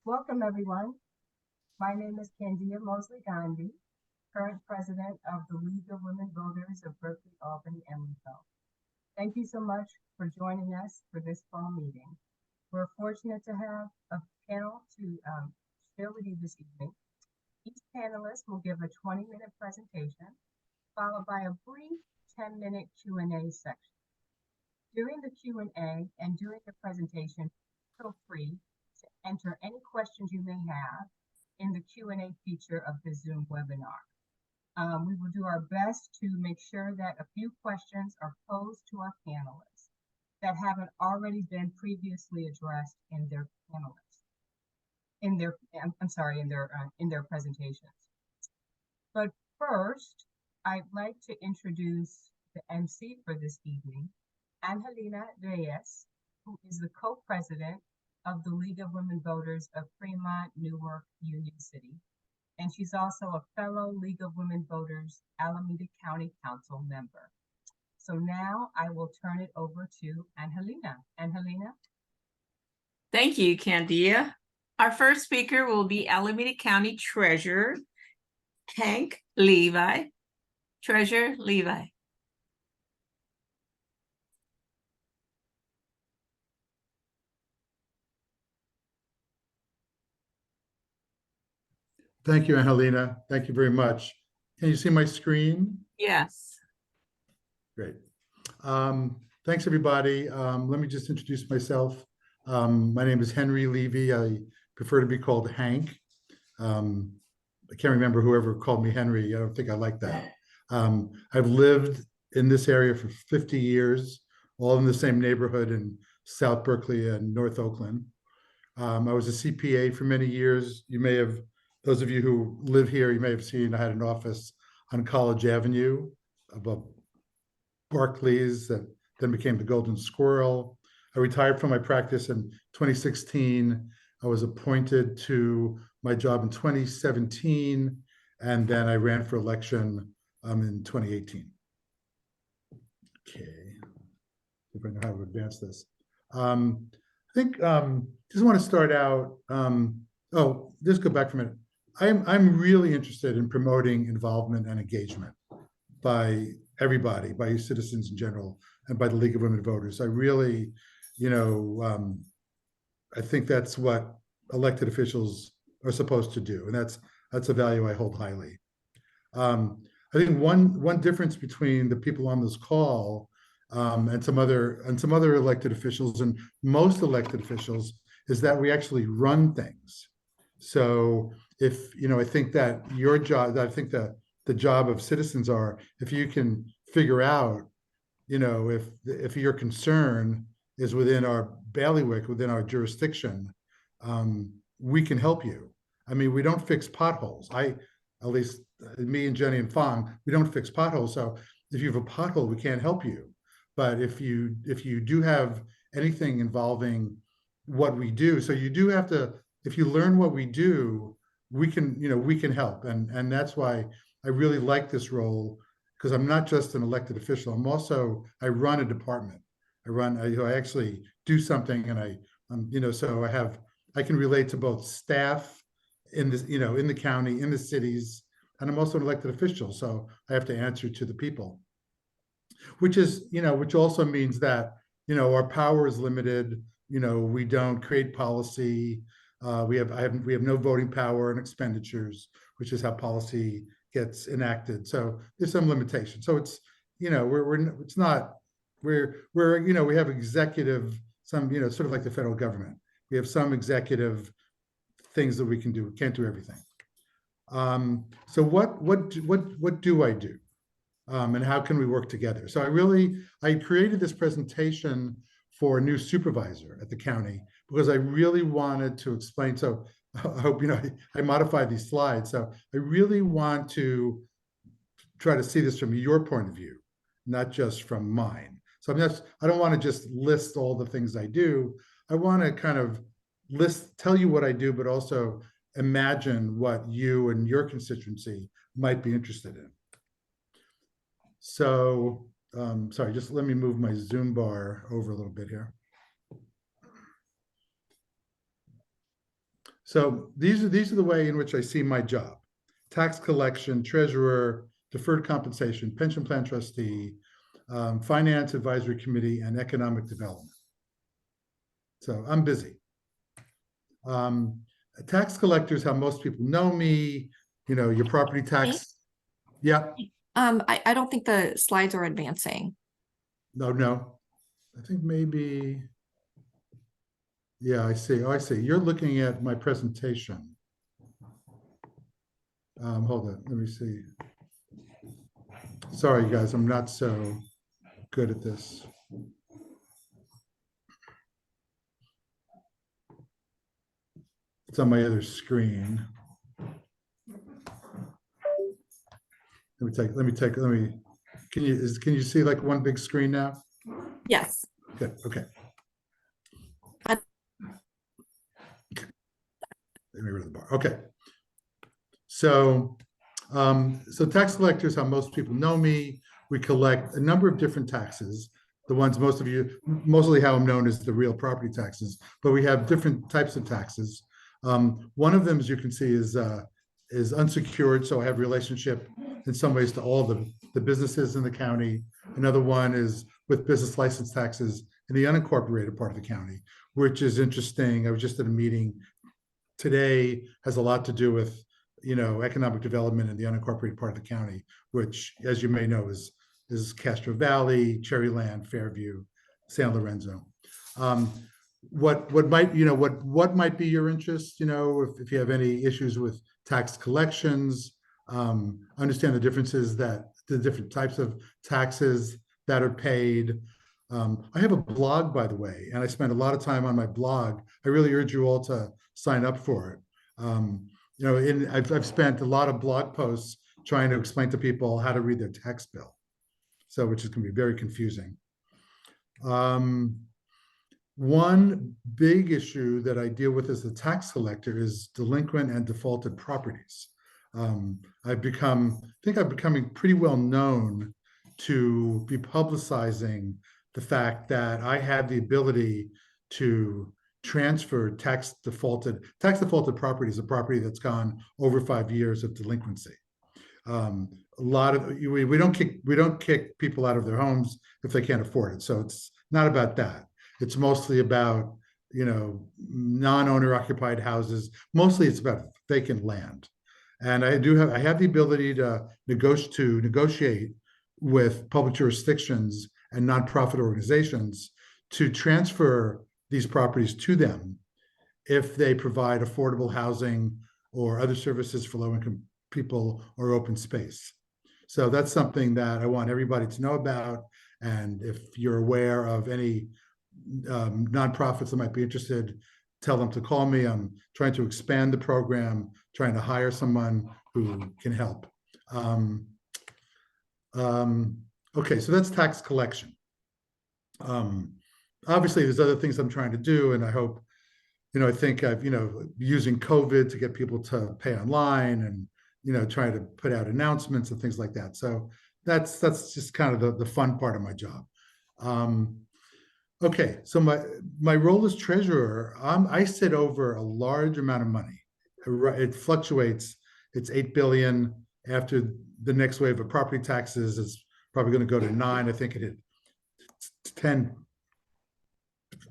Welcome, everyone. My name is Candia Mosley Gandhi, current president of the League of Women Voters of Berkeley, Albany, Emeryville. Thank you so much for joining us for this fall meeting. We're fortunate to have a panel to share with you this evening. Each panelist will give a 20-minute presentation, followed by a brief 10-minute Q&A section. During the Q&A and during the presentation, feel free to enter any questions you may have in the Q&A feature of the Zoom webinar. We will do our best to make sure that a few questions are posed to our panelists that haven't already been previously addressed in their in their presentations. But first, I'd like to introduce the MC for this evening, Angelina Reyes, who is the co-president of the League of Women Voters of Fremont, Newark, Union City. And she's also a fellow League of Women Voters Alameda County Council member. So now I will turn it over to Angelina. Angelina? Thank you, Candia. Our first speaker will be Alameda County Treasurer Hank Levy. Treasurer Levy. Thank you, Angelina. Thank you very much. Can you see my screen? Yes. Great. Thanks, everybody. Let me just introduce myself. My name is Henry Levy. I prefer to be called Hank. I can't remember whoever called me Henry. I don't think I like that. I've lived in this area for 50 years, all in the same neighborhood in South Berkeley and North Oakland. I was a CPA for many years. You may have, those of you who live here, you may have seen I had an office on College Avenue above Barclays that then became the Golden Squirrel. I retired from my practice in 2016. I was appointed to my job in 2017, and then I ran for election in 2018. Okay, if I know how to advance this. I think just want to start out. Just go back for a minute. I'm really interested in promoting involvement and engagement by everybody, by citizens in general, and by the League of Women Voters. I really, I think that's what elected officials are supposed to do, and that's a value I hold highly. I think one difference between the people on this call and some other elected officials and most elected officials is that we actually run things. So if, I think that your job, I think that the job of citizens are, if you can figure out, if your concern is within our bailiwick, within our jurisdiction, we can help you. I mean, we don't fix potholes. At least me and Jenny and Phong, we don't fix potholes. So if you have a pothole, we can't help you. But if you do have anything involving what we do, so you do have to, if you learn what we do, we can help. And that's why I really like this role, because I'm not just an elected official. I run a department. I actually do something, and so I can relate to both staff in this, in the county, in the cities, and I'm also an elected official. So I have to answer to the people, which also means that, our power is limited. We don't create policy. We have no voting power and expenditures, which is how policy gets enacted. So there's some limitation. So it's, we have executive, sort of like the federal government. We have some executive things that we can do. We can't do everything. So what do I do? And how can we work together? So I created this presentation for a new supervisor at the county because I really wanted to explain. So I hope, I modified these slides. So I really want to try to see this from your point of view, not just from mine. So I don't want to just list all the things I do. I want to kind of tell you what I do, but also imagine what you and your constituency might be interested in. So, sorry, just let me move my Zoom bar over a little bit here. So these are the way in which I see my job: tax collection, treasurer, deferred compensation, pension plan trustee, finance advisory committee, and economic development. So I'm busy. Tax collector is how most people know me. You know, your property tax. Yeah. I don't think the slides are advancing. No. I think maybe. Yeah, I see. Oh, I see. You're looking at my presentation. Hold on. Let me see. Sorry, guys. I'm not so good at this. It's on my other screen. Let me, can you see like one big screen now? Yes. Good, okay. Let me rid of the bar, okay. So, so tax collector is how most people know me. We collect a number of different taxes. The ones mostly how I'm known is the real property taxes, but we have different types of taxes. One of them, as you can see, is unsecured, so I have relationship in some ways to all the businesses in the county. Another one is with business license taxes in the unincorporated part of the county, which is interesting. I was just at a meeting today, has a lot to do with, you know, economic development in the unincorporated part of the county, which, as you may know, is Castro Valley, Cherryland, Fairview, San Lorenzo. What might be your interest, you know, if you have any issues with tax collections, understand the differences, that the different types of taxes that are paid. I have a blog, by the way, and I spend a lot of time on my blog. I really urge you all to sign up for it. You know, I've spent a lot of blog posts trying to explain to people how to read their tax bill, so which is going to be very confusing. One big issue that I deal with as a tax collector is delinquent and defaulted properties. I think I'm becoming pretty well known to be publicizing the fact that I have the ability to transfer tax defaulted property is a property that's gone over 5 years of delinquency. A lot of we don't kick people out of their homes if they can't afford it. So it's not about that. It's mostly about, you know, non-owner occupied houses. Mostly it's about vacant land. And I have the ability to negotiate with public jurisdictions and nonprofit organizations to transfer these properties to them if they provide affordable housing or other services for low-income people or open space. So that's something that I want everybody to know about. And if you're aware of any nonprofits that might be interested, tell them to call me. I'm trying to expand the program, trying to hire someone who can help. Okay, so that's tax collection. Obviously, there's other things I'm trying to do, and I hope, you know, I think I've, you know, using COVID to get people to pay online and, you know, trying to put out announcements and things like that. So that's just kind of the fun part of my job. Okay, so my role as treasurer, I sit over a large amount of money. It fluctuates. It's 8 billion. After the next wave of property taxes, it's probably going to go to 9. I think it hit 10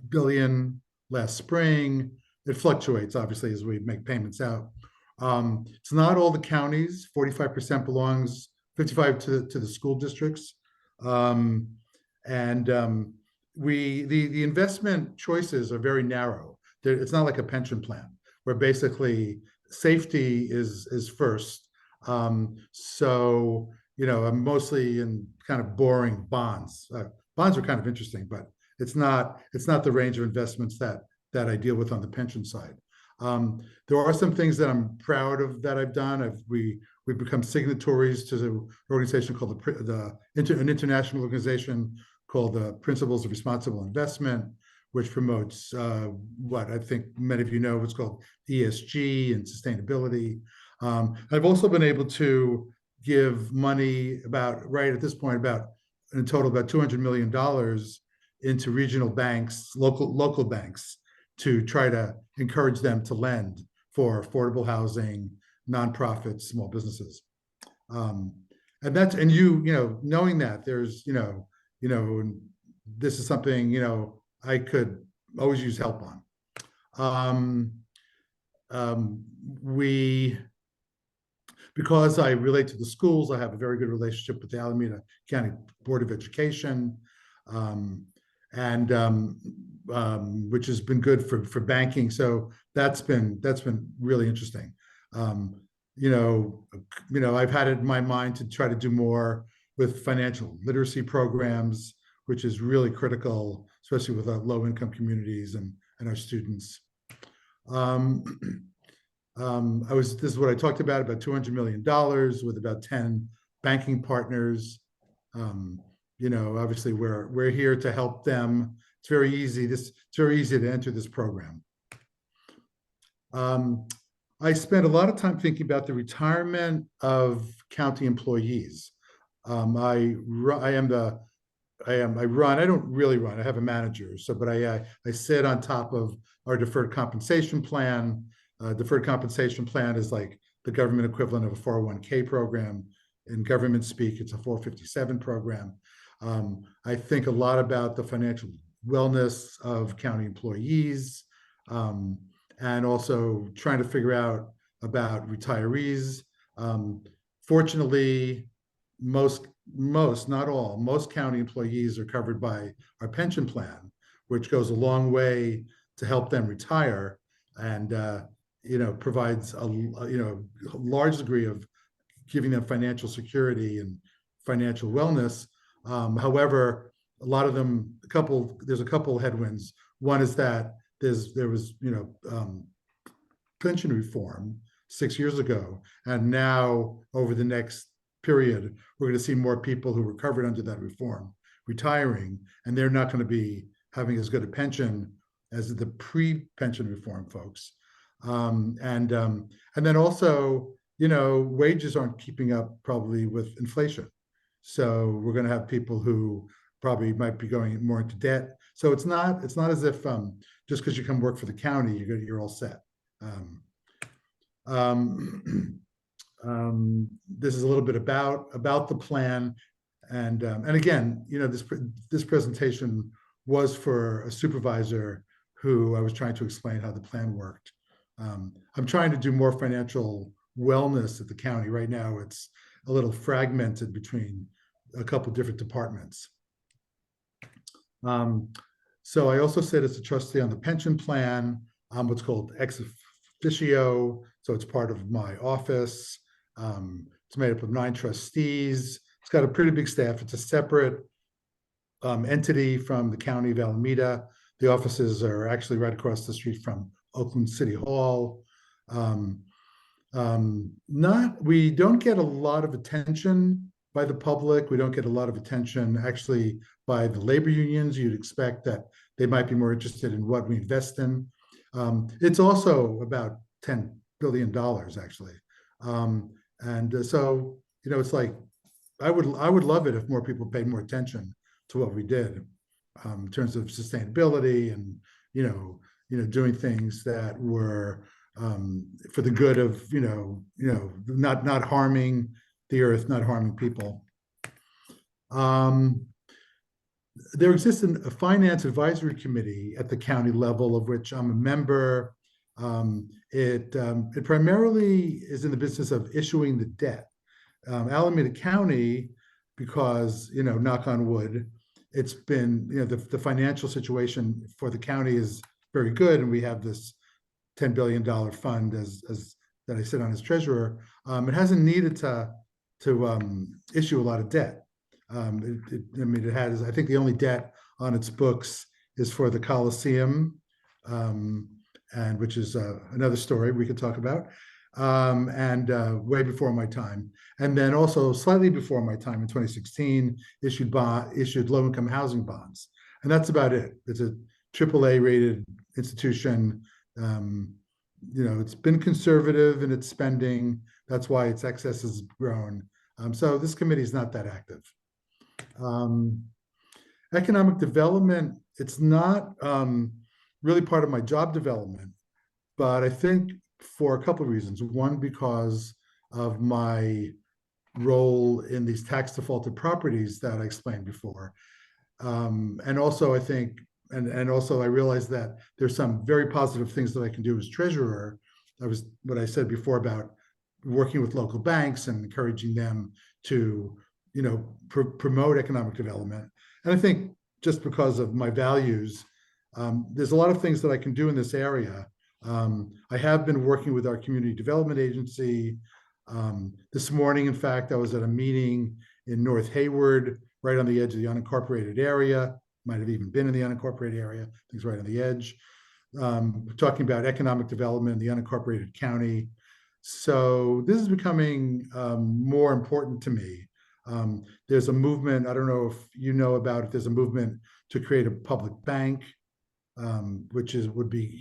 billion last spring. It fluctuates, obviously, as we make payments out. It's not all the counties. 45% belongs, 55 to the school districts, the investment choices are very narrow. It's not like a pension plan where basically safety is first. So, you know, I'm mostly in kind of boring bonds. Bonds are kind of interesting, but it's not the range of investments that I deal with on the pension side. There are some things that I'm proud of that I've done. We've become signatories to the organization called an international organization called the Principles of Responsible Investment, which promotes what I think many of you know what's called ESG and sustainability. I've also been able to give money right at this point, in total about $200 million into regional banks, local banks, to try to encourage them to lend for affordable housing, nonprofits, small businesses. And that's, and you know, knowing that there's, this is something, I could always use help on. Because I relate to the schools, I have a very good relationship with the Alameda County Board of Education, which has been good for banking. So that's been really interesting. I've had it in my mind to try to do more with financial literacy programs, which is really critical, especially with our low-income communities and our students. This is what I talked about $200 million with about 10 banking partners. Obviously we're here to help them. It's very easy. It's very easy to enter this program. I spent a lot of time thinking about the retirement of county employees. I don't really run, I have a manager. But I sit on top of our deferred compensation plan. Deferred compensation plan is like the government equivalent of a 401k program. In government speak, it's a 457 program. I think a lot about the financial wellness of county employees, and also trying to figure out about retirees. Fortunately, most, not all, most county employees are covered by our pension plan, which goes a long way to help them retire, and provides a large degree of giving them financial security and financial wellness. However, a lot of them, there's a couple headwinds. One is that there was pension reform 6 years ago, and now over the next period, we're going to see more people who were covered under that reform retiring, and they're not going to be having as good a pension as the pre-pension reform folks. And then also, wages aren't keeping up probably with inflation. So we're going to have people who probably might be going more into debt. So it's not as if just because you come work for the county, you're all set. This is a little bit about the plan, and again, this presentation was for a supervisor who I was trying to explain how the plan worked. I'm trying to do more financial wellness at the county. Right now, it's a little fragmented between a couple different departments. So I also sit as a trustee on the pension plan, what's called ex officio. So it's part of my office. It's made up of 9 trustees. It's got a pretty big staff. It's a separate entity from the county of Alameda. The offices are actually right across the street from Oakland City Hall. We don't get a lot of attention by the public. We don't get a lot of attention actually by the labor unions. You'd expect that they might be more interested in what we invest in. It's also about $10 billion actually. So, it's like, I would love it if more people paid more attention to what we did in terms of sustainability and, doing things that were for the good of, not harming the earth, not harming people. There exists a finance advisory committee at the county level, of which I'm a member. It primarily is in the business of issuing the debt. Alameda County, because, knock on wood, it's been, the financial situation for the county is very good, and we have this $10 billion fund as that I sit on as treasurer. It hasn't needed to issue a lot of debt. It has, I think the only debt on its books is for the Coliseum, and which is another story we could talk about, and way before my time. And then also slightly before my time in 2016, issued low-income housing bonds. And that's about it. It's a AAA rated institution. It's been conservative in its spending. That's why its excess has grown. So this committee is not that active. Economic development, it's not really part of my job development, but I think for a couple of reasons. One, because of my role in these tax defaulted properties that I explained before. And also I think, and also I realized that there's some very positive things that I can do as treasurer. That was what I said before about working with local banks and encouraging them to, promote economic development. And I think just because of my values, there's a lot of things that I can do in this area. I have been working with our community development agency. This morning, in fact, I was at a meeting in North Hayward, right on the edge of the unincorporated area. Might have even been in the unincorporated area. I think it's right on the edge. Talking about economic development in the unincorporated county. So this is becoming more important to me. There's a movement, I don't know if you know about it, there's a movement to create a public bank, which would be,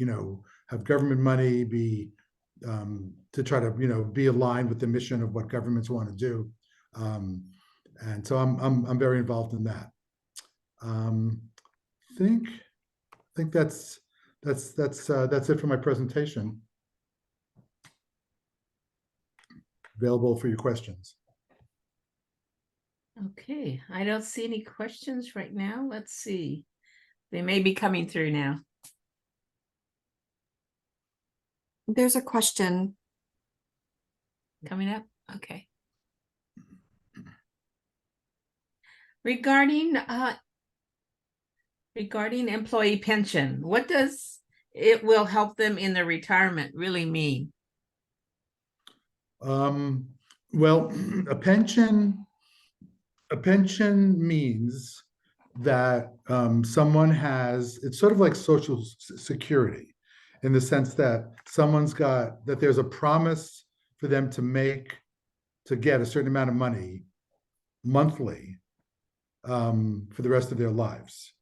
have government money be to try to, be aligned with the mission of what governments want to do. And so I'm very involved in that. I think that's it for my presentation. Available for your questions. Okay, I don't see any questions right now. Let's see. They may be coming through now. There's a question. Coming up? Okay. Regarding employee pension, what does it will help them in their retirement really mean? Well, a pension means that someone has, it's sort of like Social Security in the sense that that there's a promise for them to get a certain amount of money monthly for the rest of their lives.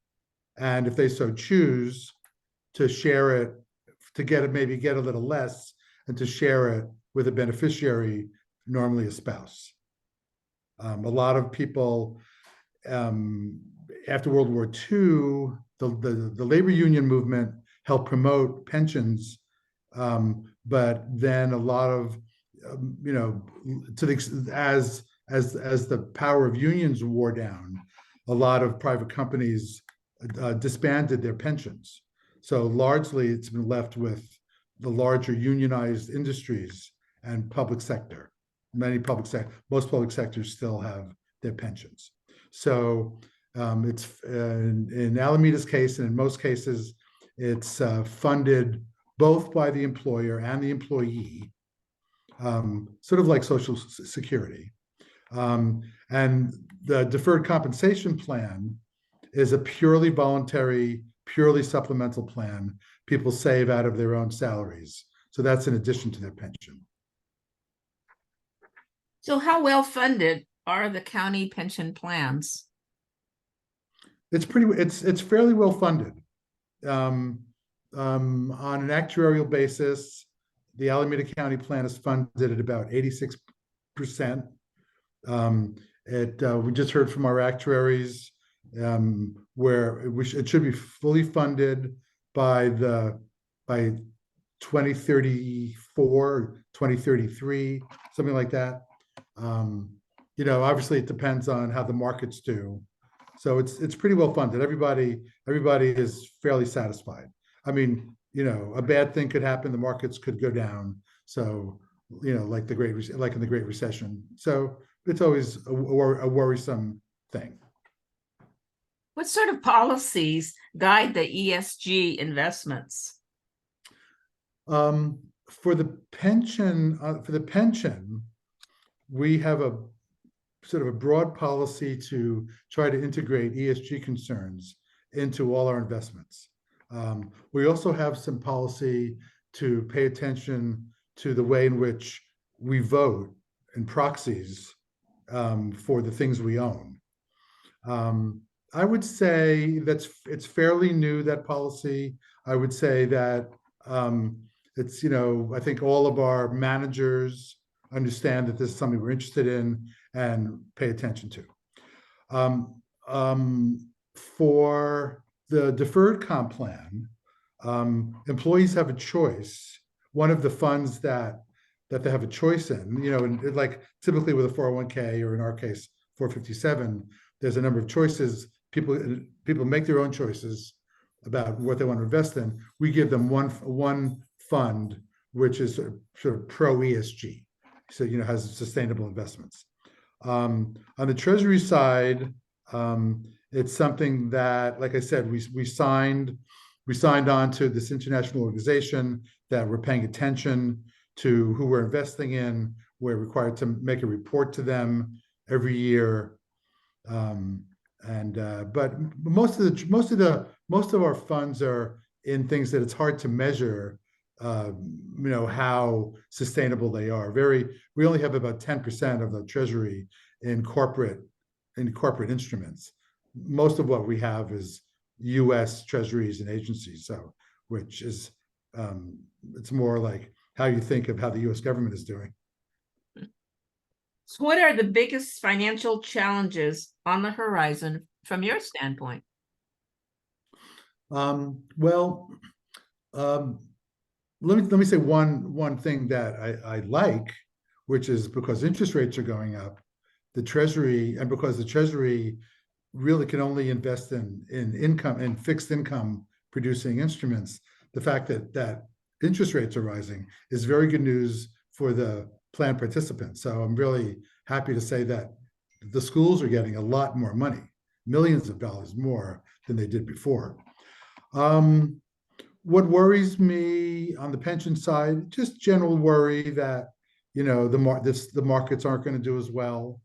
And if they so choose to share it, maybe get a little less and to share it with a beneficiary, normally a spouse. A lot of people after World War II, the labor union movement helped promote pensions, but then a lot of as the power of unions wore down, a lot of private companies disbanded their pensions. So largely, it's been left with the larger unionized industries and public sector. Most public sectors still have their pensions. So it's in Alameda's case, and in most cases, it's funded both by the employer and the employee, sort of like Social Security. And the deferred compensation plan is a purely voluntary, purely supplemental plan. People save out of their own salaries. So that's in addition to their pension. So how well funded are the county pension plans? It's fairly well funded. On an actuarial basis, the Alameda County plan is funded at about 86%. We just heard from our actuaries where it should be fully funded by 2034, 2033, something like that. Obviously it depends on how the markets do. So it's pretty well funded. Everybody is fairly satisfied. I mean, a bad thing could happen. The markets could go down. So, like in the Great Recession. So it's always a worrisome thing. What sort of policies guide the ESG investments? For the pension, we have a sort of a broad policy to try to integrate ESG concerns into all our investments. We also have some policy to pay attention to the way in which we vote in proxies for the things we own. I would say it's fairly new, that policy. I would say that it's, I think all of our managers understand that this is something we're interested in and pay attention to. For the deferred comp plan, employees have a choice. one of the funds that they have a choice in, you know, and like typically with a 401k, or in our case 457, there's a number of choices. People make their own choices about what they want to invest in. We give them one fund which is sort of pro ESG, so you know, has sustainable investments. On the Treasury side, it's something that, like I said, we signed on to this international organization that we're paying attention to who we're investing in. We're required to make a report to them every year. But most of our funds are in things that it's hard to measure, you know, how sustainable they are. We only have about 10% of the Treasury in corporate instruments. Most of what we have is U.S. Treasuries and agencies, so which is it's more like how you think of how the U.S. government is doing. So what are the biggest financial challenges on the horizon from your standpoint? Well, let me say one thing that I like, which is because interest rates are going up, the Treasury, and because the Treasury really can only invest in income and fixed income producing instruments, the fact that interest rates are rising is very good news for the plan participants. So I'm really happy to say that the schools are getting a lot more money, millions of dollars more than they did before. What worries me on the pension side, just general worry that, you know, the markets aren't going to do as well,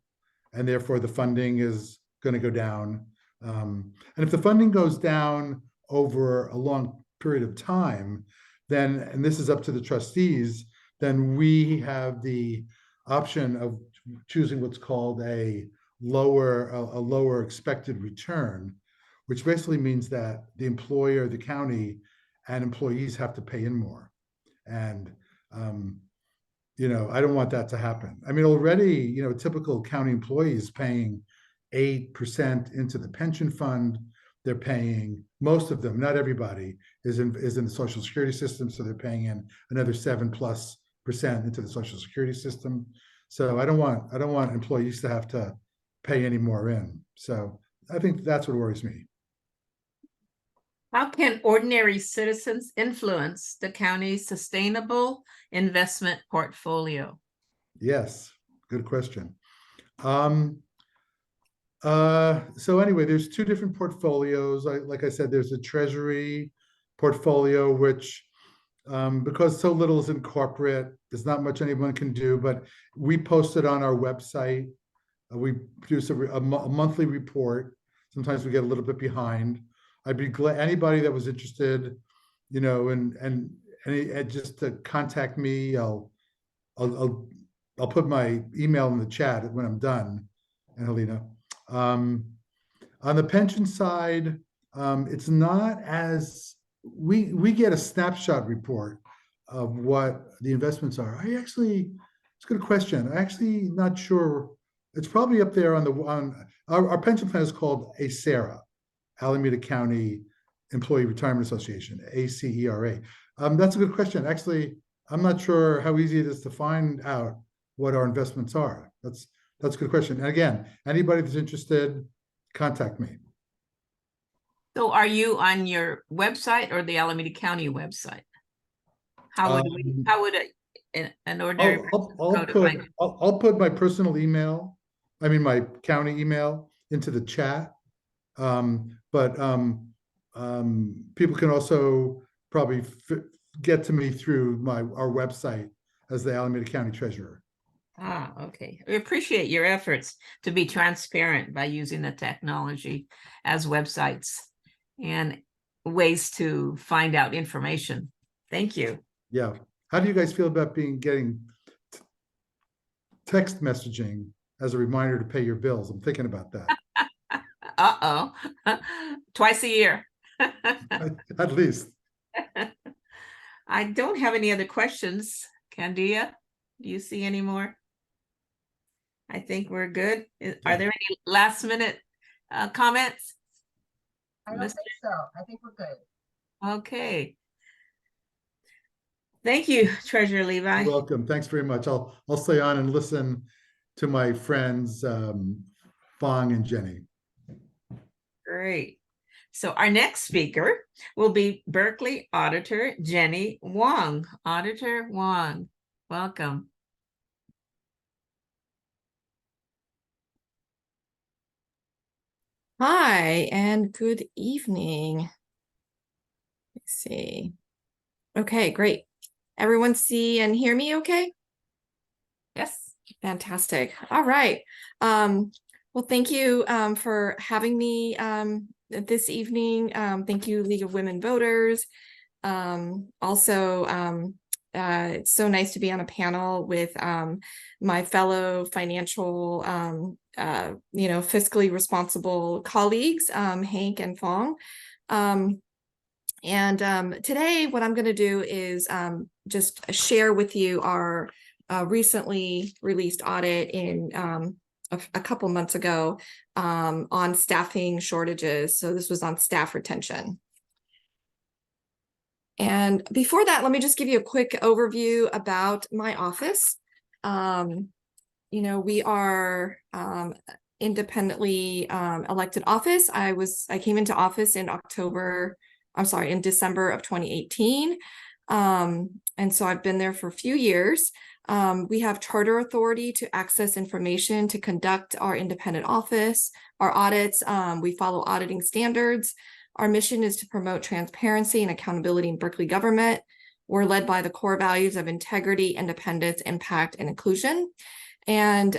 and therefore the funding is going to go down. And if the funding goes down over a long period of time, then, and this is up to the trustees, then we have the option of choosing what's called a lower expected return, which basically means that the employer, the county, and employees have to pay in more. And you know, I don't want that to happen. I mean, already, you know, a typical county employee is paying 8% into the pension fund. They're paying, most of them, not everybody, is in the Social Security system, so they're paying in another 7+% into the Social Security system. So I don't want employees to have to pay any more in. So I think that's what worries me. How can ordinary citizens influence the county's sustainable investment portfolio? Yes, good question. So anyway, there's two different portfolios. Like I said, there's a Treasury portfolio, which because so little is in corporate, there's not much anyone can do, but we post it on our website. We produce a monthly report. Sometimes we get a little bit behind. I'd be glad, anybody that was interested, you know, and just to contact me. I'll put my email in the chat when I'm done, and Helena. On the pension side, it's not as, we get a snapshot report of what the investments are. It's a good question. I'm actually not sure. It's probably up there on our pension plan is called ACERA, Alameda County Employee Retirement Association, ACERA. That's a good question. Actually, I'm not sure how easy it is to find out what our investments are. That's a good question. And again, anybody that's interested, contact me. So are you on your website or the Alameda County website? How would an ordinary person go to find it? I'll put my personal email, I mean my county email, into the chat. But people can also probably get to me through our website as the Alameda County Treasurer. Ah, okay. We appreciate your efforts to be transparent by using the technology as websites and ways to find out information. Thank you. Yeah. How do you guys feel about getting text messaging as a reminder to pay your bills? I'm thinking about that. Uh-oh. Twice a year. At least. I don't have any other questions. Candia, do you see any more? I think we're good. Are there any last minute comments? I don't think so. I think we're good. Okay. Thank you, Treasurer Levi. You're welcome. Thanks very much. I'll stay on and listen to my friends, Fong and Jenny. Great. So our next speaker will be Berkeley Auditor Jenny Wong. Auditor Wong, welcome. Hi, and good evening. Let's see. Okay, great. Everyone see and hear me okay? Yes. Fantastic. All right. Well, thank you for having me this evening. Thank you, League of Women Voters. Also, it's so nice to be on a panel with my fellow financial, fiscally responsible colleagues, Hank and Fong. Today, what I'm going to do is just share with you our recently released audit in a couple months ago on staffing shortages. So this was on staff retention. And before that, let me just give you a quick overview about my office. We are independently elected office. I came into office in December of 2018. And so I've been there for a few years. We have charter authority to access information to conduct our independent office, our audits. We follow auditing standards. Our mission is to promote transparency and accountability in Berkeley government. We're led by the core values of integrity, independence, impact, and inclusion. And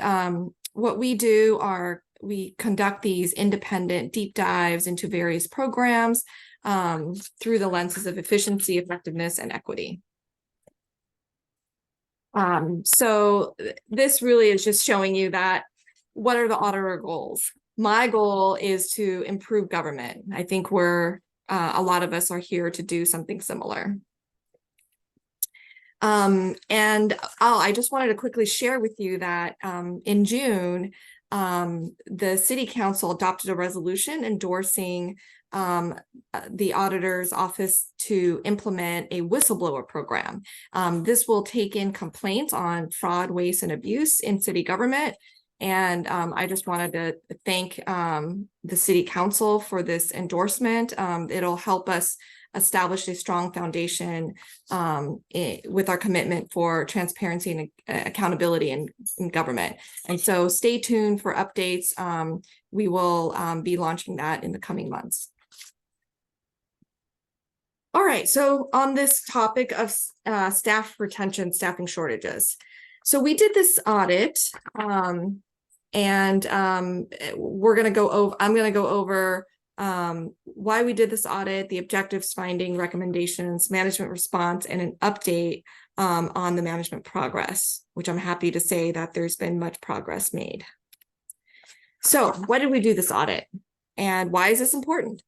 what we do are we conduct these independent deep dives into various programs through the lenses of efficiency, effectiveness, and equity. So this really is just showing you that what are the auditor goals? My goal is to improve government. I think a lot of us are here to do something similar. I just wanted to quickly share with you that in June, the City Council adopted a resolution endorsing the auditor's office to implement a whistleblower program. This will take in complaints on fraud, waste, and abuse in city government. And I just wanted to thank the City Council for this endorsement. It'll help us establish a strong foundation with our commitment for transparency and accountability in government. And so stay tuned for updates. We will be launching that in the coming months. All right, so on this topic of staff retention, staffing shortages. So we did this audit I'm going to go over why we did this audit, the objectives, finding, recommendations, management response, and an update on the management progress, which I'm happy to say that there's been much progress made. So why did we do this audit? And why is this important?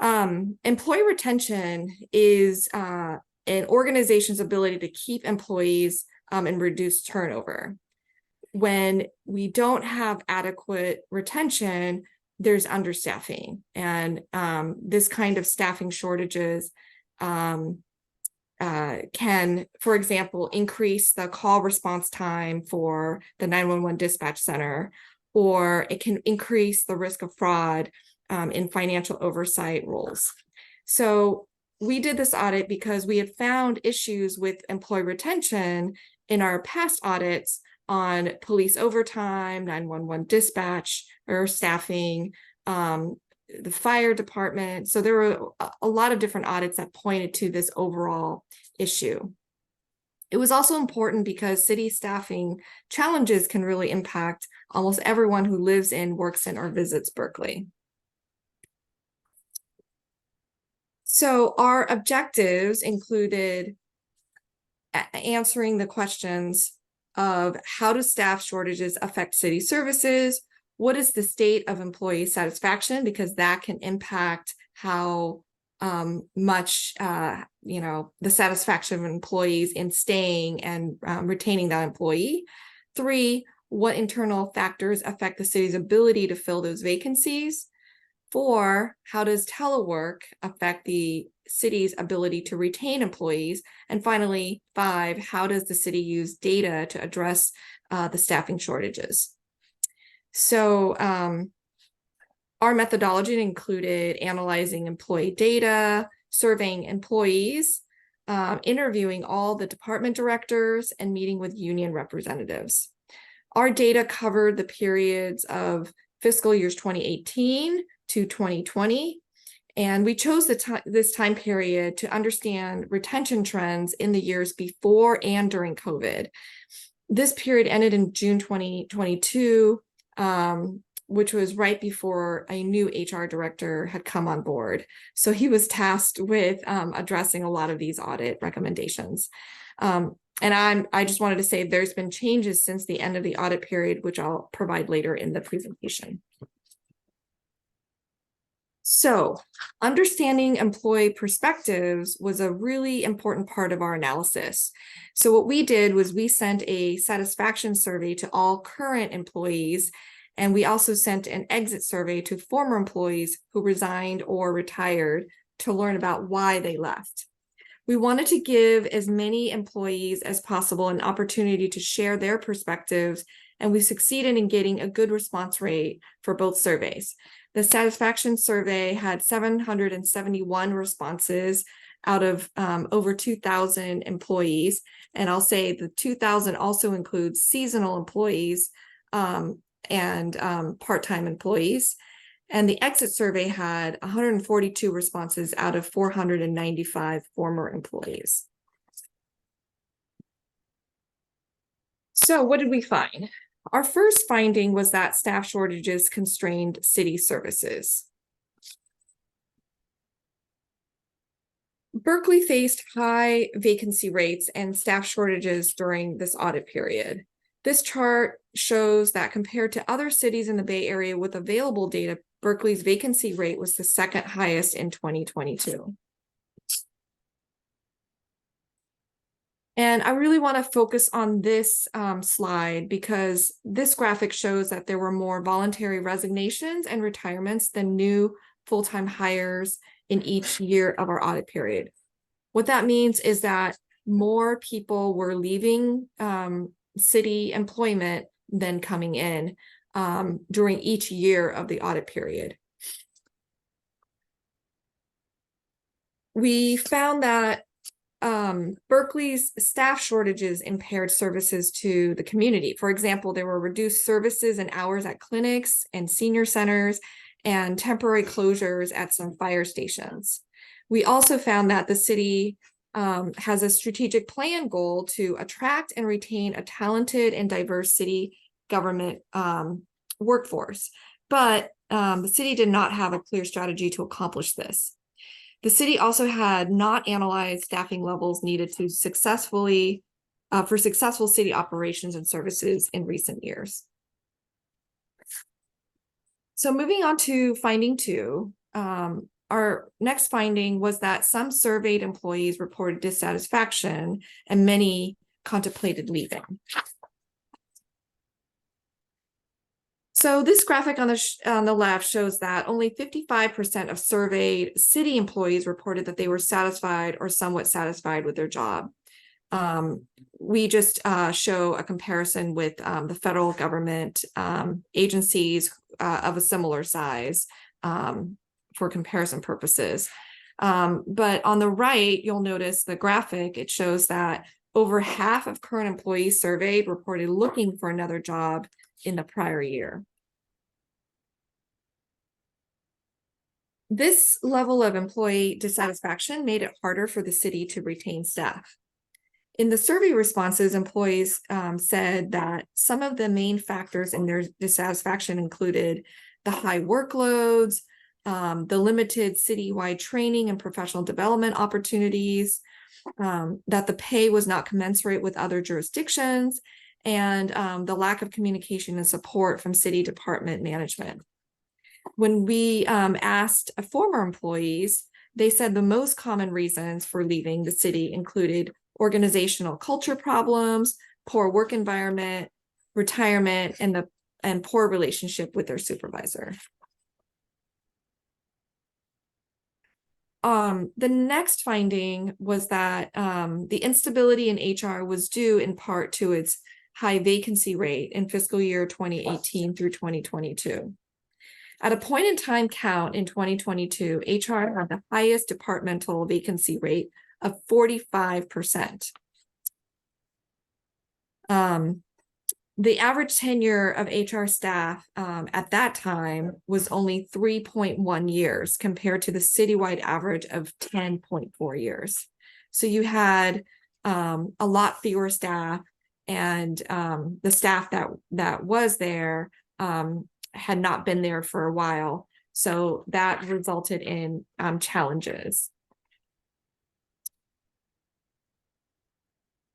Employee retention is an organization's ability to keep employees and reduce turnover. When we don't have adequate retention, there's understaffing, and this kind of staffing shortages can, for example, increase the call response time for the 911 dispatch center, or it can increase the risk of fraud in financial oversight roles. So we did this audit because we had found issues with employee retention in our past audits on police overtime, 911 dispatch or staffing, the fire department. So there were a lot of different audits that pointed to this overall issue. It was also important because city staffing challenges can really impact almost everyone who lives in, works in, or visits Berkeley. So our objectives included answering the questions of how do staff shortages affect city services? What is the state of employee satisfaction? Because that can impact how much, the satisfaction of employees in staying and retaining that employee. 3, what internal factors affect the city's ability to fill those vacancies? 4, how does telework affect the city's ability to retain employees? And finally, 5, how does the city use data to address the staffing shortages? So our methodology included analyzing employee data, surveying employees, interviewing all the department directors, and meeting with union representatives. Our data covered the periods of fiscal years 2018 to 2020, and we chose this time period to understand retention trends in the years before and during COVID. This period ended in June 2022, which was right before a new HR director had come on board. So he was tasked with addressing a lot of these audit recommendations. And I just wanted to say there's been changes since the end of the audit period, which I'll provide later in the presentation. So understanding employee perspectives was a really important part of our analysis. So what we did was we sent a satisfaction survey to all current employees, and we also sent an exit survey to former employees who resigned or retired to learn about why they left. We wanted to give as many employees as possible an opportunity to share their perspectives, and we succeeded in getting a good response rate for both surveys. The satisfaction survey had 771 responses out of over 2,000 employees. And I'll say the 2,000 also includes seasonal employees and part-time employees. And the exit survey had 142 responses out of 495 former employees. So what did we find? Our first finding was that staff shortages constrained city services. Berkeley faced high vacancy rates and staff shortages during this audit period. This chart shows that compared to other cities in the Bay Area with available data, Berkeley's vacancy rate was the second highest in 2022. And I really want to focus on this slide because this graphic shows that there were more voluntary resignations and retirements than new full-time hires in each year of our audit period. What that means is that more people were leaving city employment than coming in during each year of the audit period. We found that Berkeley's staff shortages impaired services to the community. For example, there were reduced services and hours at clinics and senior centers and temporary closures at some fire stations. We also found that the city has a strategic plan goal to attract and retain a talented and diverse city government workforce, but the city did not have a clear strategy to accomplish this. The city also had not analyzed staffing levels needed to successfully for successful city operations and services in recent years. So moving on to finding 2, our next finding was that some surveyed employees reported dissatisfaction and many contemplated leaving. So this graphic on the left shows that only 55% of surveyed city employees reported that they were satisfied or somewhat satisfied with their job. We just show a comparison with the federal government agencies of a similar size for comparison purposes. But on the right, you'll notice the graphic, it shows that over half of current employees surveyed reported looking for another job in the prior year. This level of employee dissatisfaction made it harder for the city to retain staff. In the survey responses, employees said that some of the main factors in their dissatisfaction included the high workloads, the limited citywide training and professional development opportunities, that the pay was not commensurate with other jurisdictions, and the lack of communication and support from city department management. When we asked former employees, they said the most common reasons for leaving the city included organizational culture problems, poor work environment, retirement, and poor relationship with their supervisor. The next finding was that the instability in HR was due in part to its high vacancy rate in fiscal year 2018 through 2022. At a point in time count in 2022, HR had the highest departmental vacancy rate of 45%. The average tenure of HR staff at that time was only 3.1 years compared to the citywide average of 10.4 years. So you had a lot fewer staff, and the staff that was there had not been there for a while. So that resulted in challenges.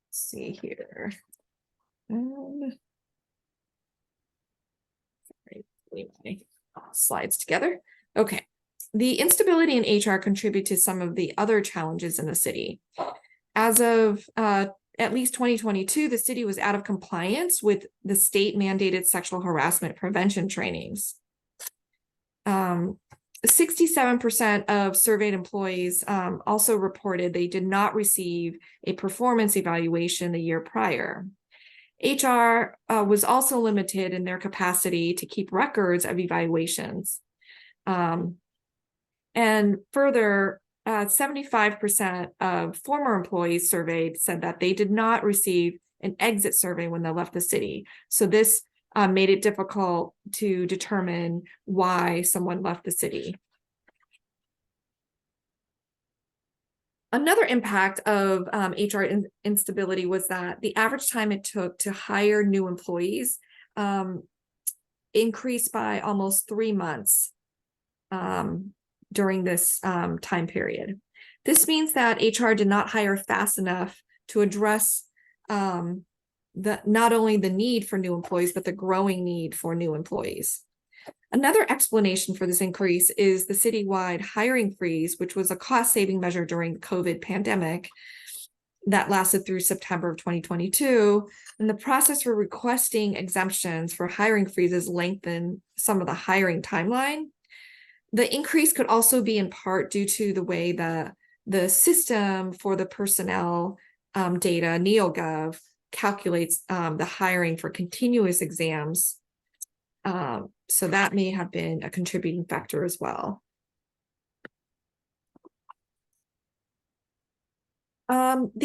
Let's see here. My slides together. Okay. The instability in HR contribute to some of the other challenges in the city. As of at least 2022, the city was out of compliance with the state mandated sexual harassment prevention trainings. 67% of surveyed employees also reported they did not receive a performance evaluation the year prior. HR was also limited in their capacity to keep records of evaluations. And further, 75% of former employees surveyed said that they did not receive an exit survey when they left the city. So this made it difficult to determine why someone left the city. Another impact of HR instability was that the average time it took to hire new employees increased by almost 3 months during this time period. This means that HR did not hire fast enough to address not only the need for new employees, but the growing need for new employees. Another explanation for this increase is the citywide hiring freeze, which was a cost-saving measure during the COVID pandemic that lasted through September of 2022. And the process for requesting exemptions for hiring freezes lengthened some of the hiring timeline. The increase could also be in part due to the way the system for the personnel data, NeoGov, calculates the hiring for continuous exams. So that may have been a contributing factor as well. Some of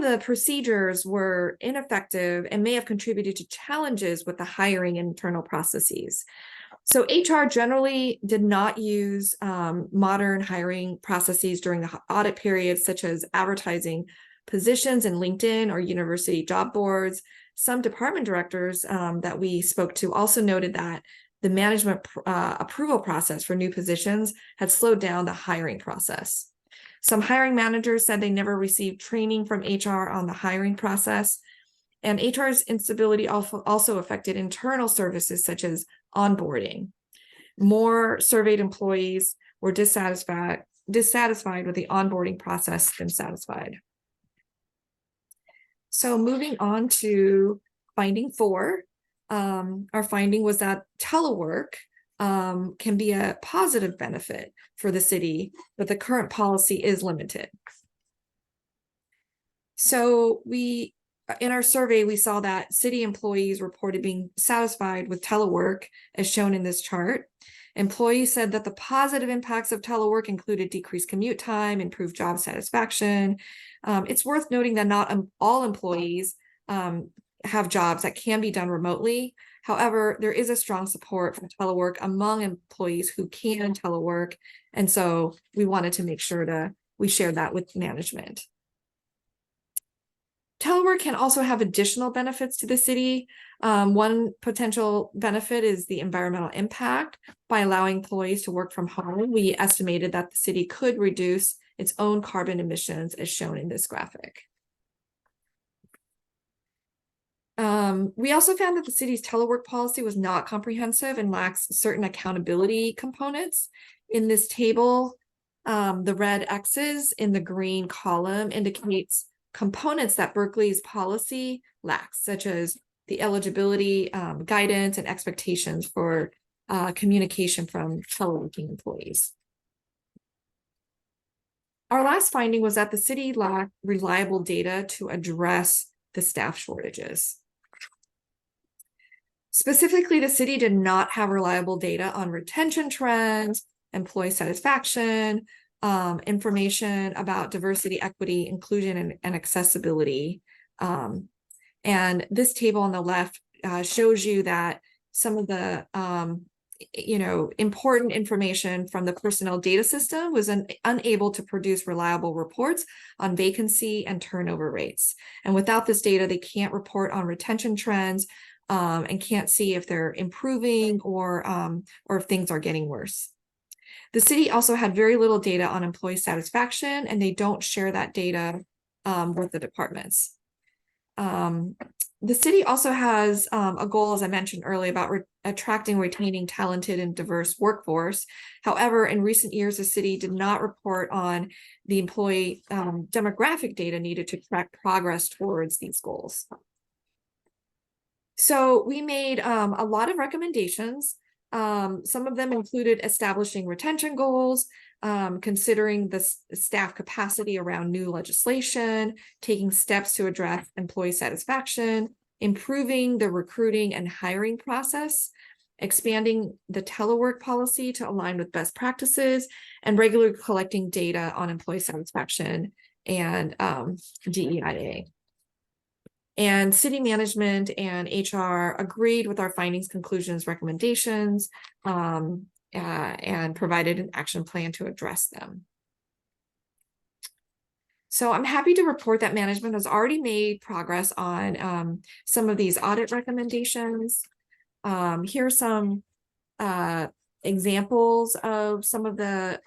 the procedures were ineffective and may have contributed to challenges with the hiring and internal processes. So HR generally did not use modern hiring processes during the audit period, such as advertising positions in LinkedIn or university job boards. Some department directors that we spoke to also noted that the management approval process for new positions had slowed down the hiring process. Some hiring managers said they never received training from HR on the hiring process. And HR's instability also affected internal services such as onboarding. More surveyed employees were dissatisfied with the onboarding process than satisfied. So moving on to finding 4, our finding was that telework can be a positive benefit for the city, but the current policy is limited. So in our survey, we saw that city employees reported being satisfied with telework, as shown in this chart. Employees said that the positive impacts of telework included decreased commute time, improved job satisfaction. It's worth noting that not all employees have jobs that can be done remotely. However, there is a strong support for telework among employees who can telework. And so we wanted to make sure we share that with management. Telework can also have additional benefits to the city. One potential benefit is the environmental impact. By allowing employees to work from home, we estimated that the city could reduce its own carbon emissions, as shown in this graphic. We also found that the city's telework policy was not comprehensive and lacks certain accountability components. In this table, the red X's in the green column indicates components that Berkeley's policy lacks, such as the eligibility, guidance, and expectations for communication from teleworking employees. Our last finding was that the city lacked reliable data to address the staff shortages. Specifically, the city did not have reliable data on retention trends, employee satisfaction, information about diversity, equity, inclusion, and accessibility. And this table on the left shows you that some of the important information from the personnel data system was unable to produce reliable reports on vacancy and turnover rates. And without this data, they can't report on retention trends and can't see if they're improving or if things are getting worse. The city also had very little data on employee satisfaction, and they don't share that data with the departments. The city also has a goal, as I mentioned earlier, about attracting, retaining talented and diverse workforce. However, in recent years, the city did not report on the employee demographic data needed to track progress towards these goals. So we made a lot of recommendations. Some of them included establishing retention goals, considering the staff capacity around new legislation, taking steps to address employee satisfaction, improving the recruiting and hiring process, expanding the telework policy to align with best practices, and regularly collecting data on employee satisfaction and DEIA. And city management and HR agreed with our findings, conclusions, recommendations, and provided an action plan to address them. So I'm happy to report that management has already made progress on some of these audit recommendations. Here are some examples of some of the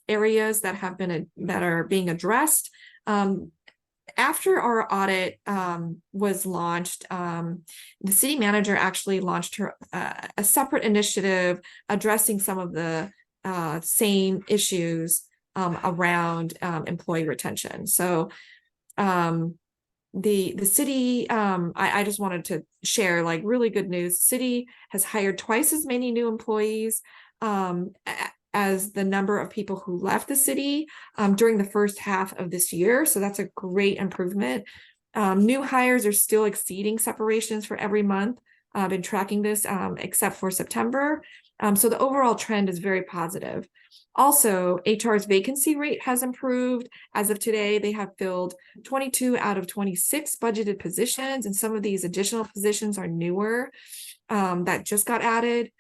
areas that are being addressed. After our audit was launched, the city manager actually launched a separate initiative addressing some of the same issues around employee retention. So the city, I just wanted to share like really good news. City has hired twice as many new employees as the number of people who left the city during the first half of this year. So that's a great improvement. New hires are still exceeding separations for every month. I've been tracking this except for September. So the overall trend is very positive. Also, HR's vacancy rate has improved. As of today, they have filled 22 out of 26 budgeted positions, and some of these additional positions are newer that just got added.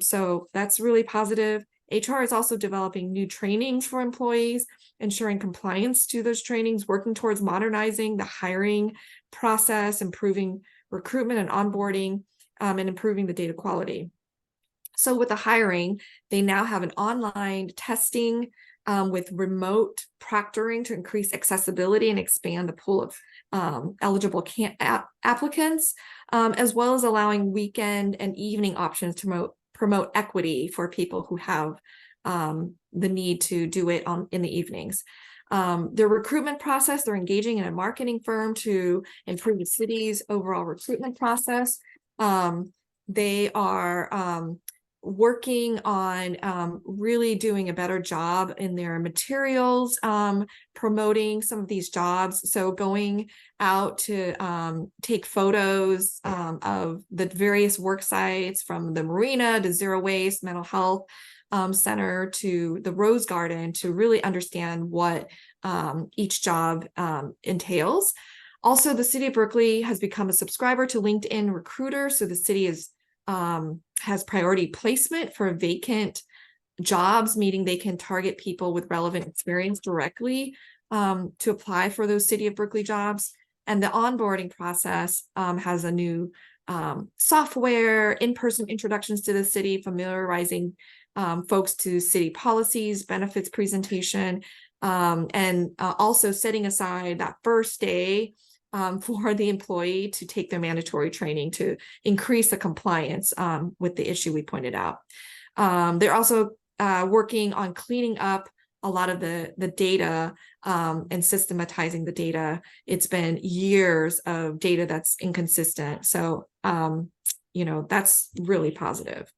So that's really positive. HR is also developing new trainings for employees, ensuring compliance to those trainings, working towards modernizing the hiring process, improving recruitment and onboarding, and improving the data quality. So with the hiring, they now have an online testing with remote proctoring to increase accessibility and expand the pool of eligible applicants, as well as allowing weekend and evening options to promote equity for people who have the need to do it in the evenings. Their recruitment process, they're engaging in a marketing firm to improve the city's overall recruitment process. They are working on really doing a better job in their materials, promoting some of these jobs. So going out to take photos of the various work sites, from the marina to Zero Waste, Mental Health Center to the Rose Garden, to really understand what each job entails. Also, the city of Berkeley has become a subscriber to LinkedIn Recruiter. So the city has priority placement for vacant jobs, meaning they can target people with relevant experience directly to apply for those City of Berkeley jobs. And the onboarding process has a new software, in-person introductions to the city, familiarizing folks to city policies, benefits presentation, and also setting aside that first day for the employee to take their mandatory training to increase the compliance with the issue we pointed out. They're also working on cleaning up a lot of the data and systematizing the data. It's been years of data that's inconsistent. So, that's really positive.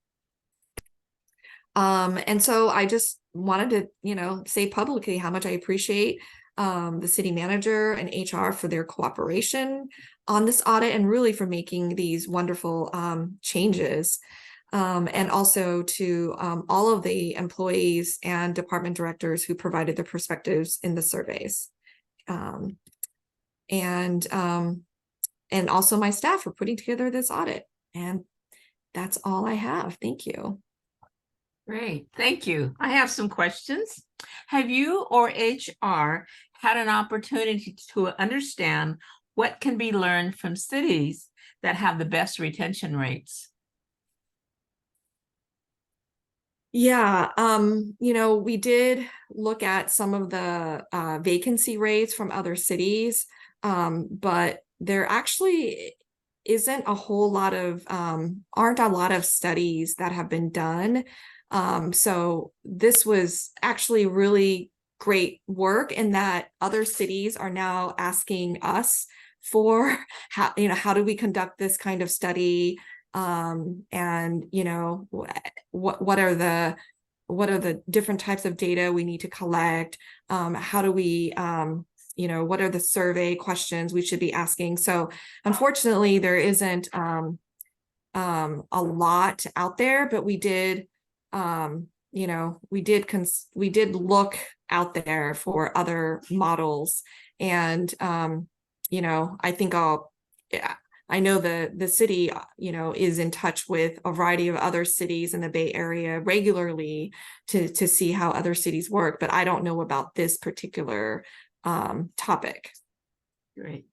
And so I just wanted to, say publicly how much I appreciate the city manager and HR for their cooperation on this audit and really for making these wonderful changes. And also to all of the employees and department directors who provided their perspectives in the surveys. And also my staff for putting together this audit. And that's all I have. Thank you. Great, thank you. I have some questions. Have you or HR had an opportunity to understand what can be learned from cities that have the best retention rates? Yeah, we did look at some of the vacancy rates from other cities, but there actually isn't a whole lot of, aren't a lot of studies that have been done. So this was actually really great work in that other cities are now asking us for how do we conduct this kind of study? And what are the different types of data we need to collect? How do we what are the survey questions we should be asking? So unfortunately there isn't a lot out there, but we did we did look out there for other models. And I think I know the city, is in touch with a variety of other cities in the Bay Area regularly to see how other cities work, but I don't know about this particular topic. Great.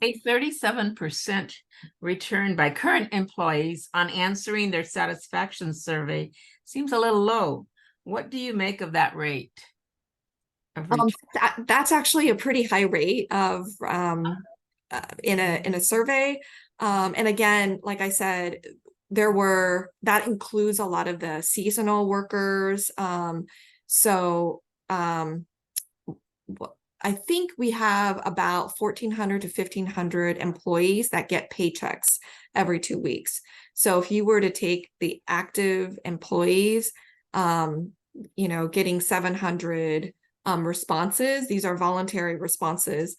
A 37% return by current employees on answering their satisfaction survey seems a little low. What do you make of that rate? That's actually a pretty high rate of in a survey. And again, like I said, that includes a lot of the seasonal workers. So I think we have about 1,400 to 1,500 employees that get paychecks every 2 weeks. So if you were to take the active employees, getting 700 responses, these are voluntary responses,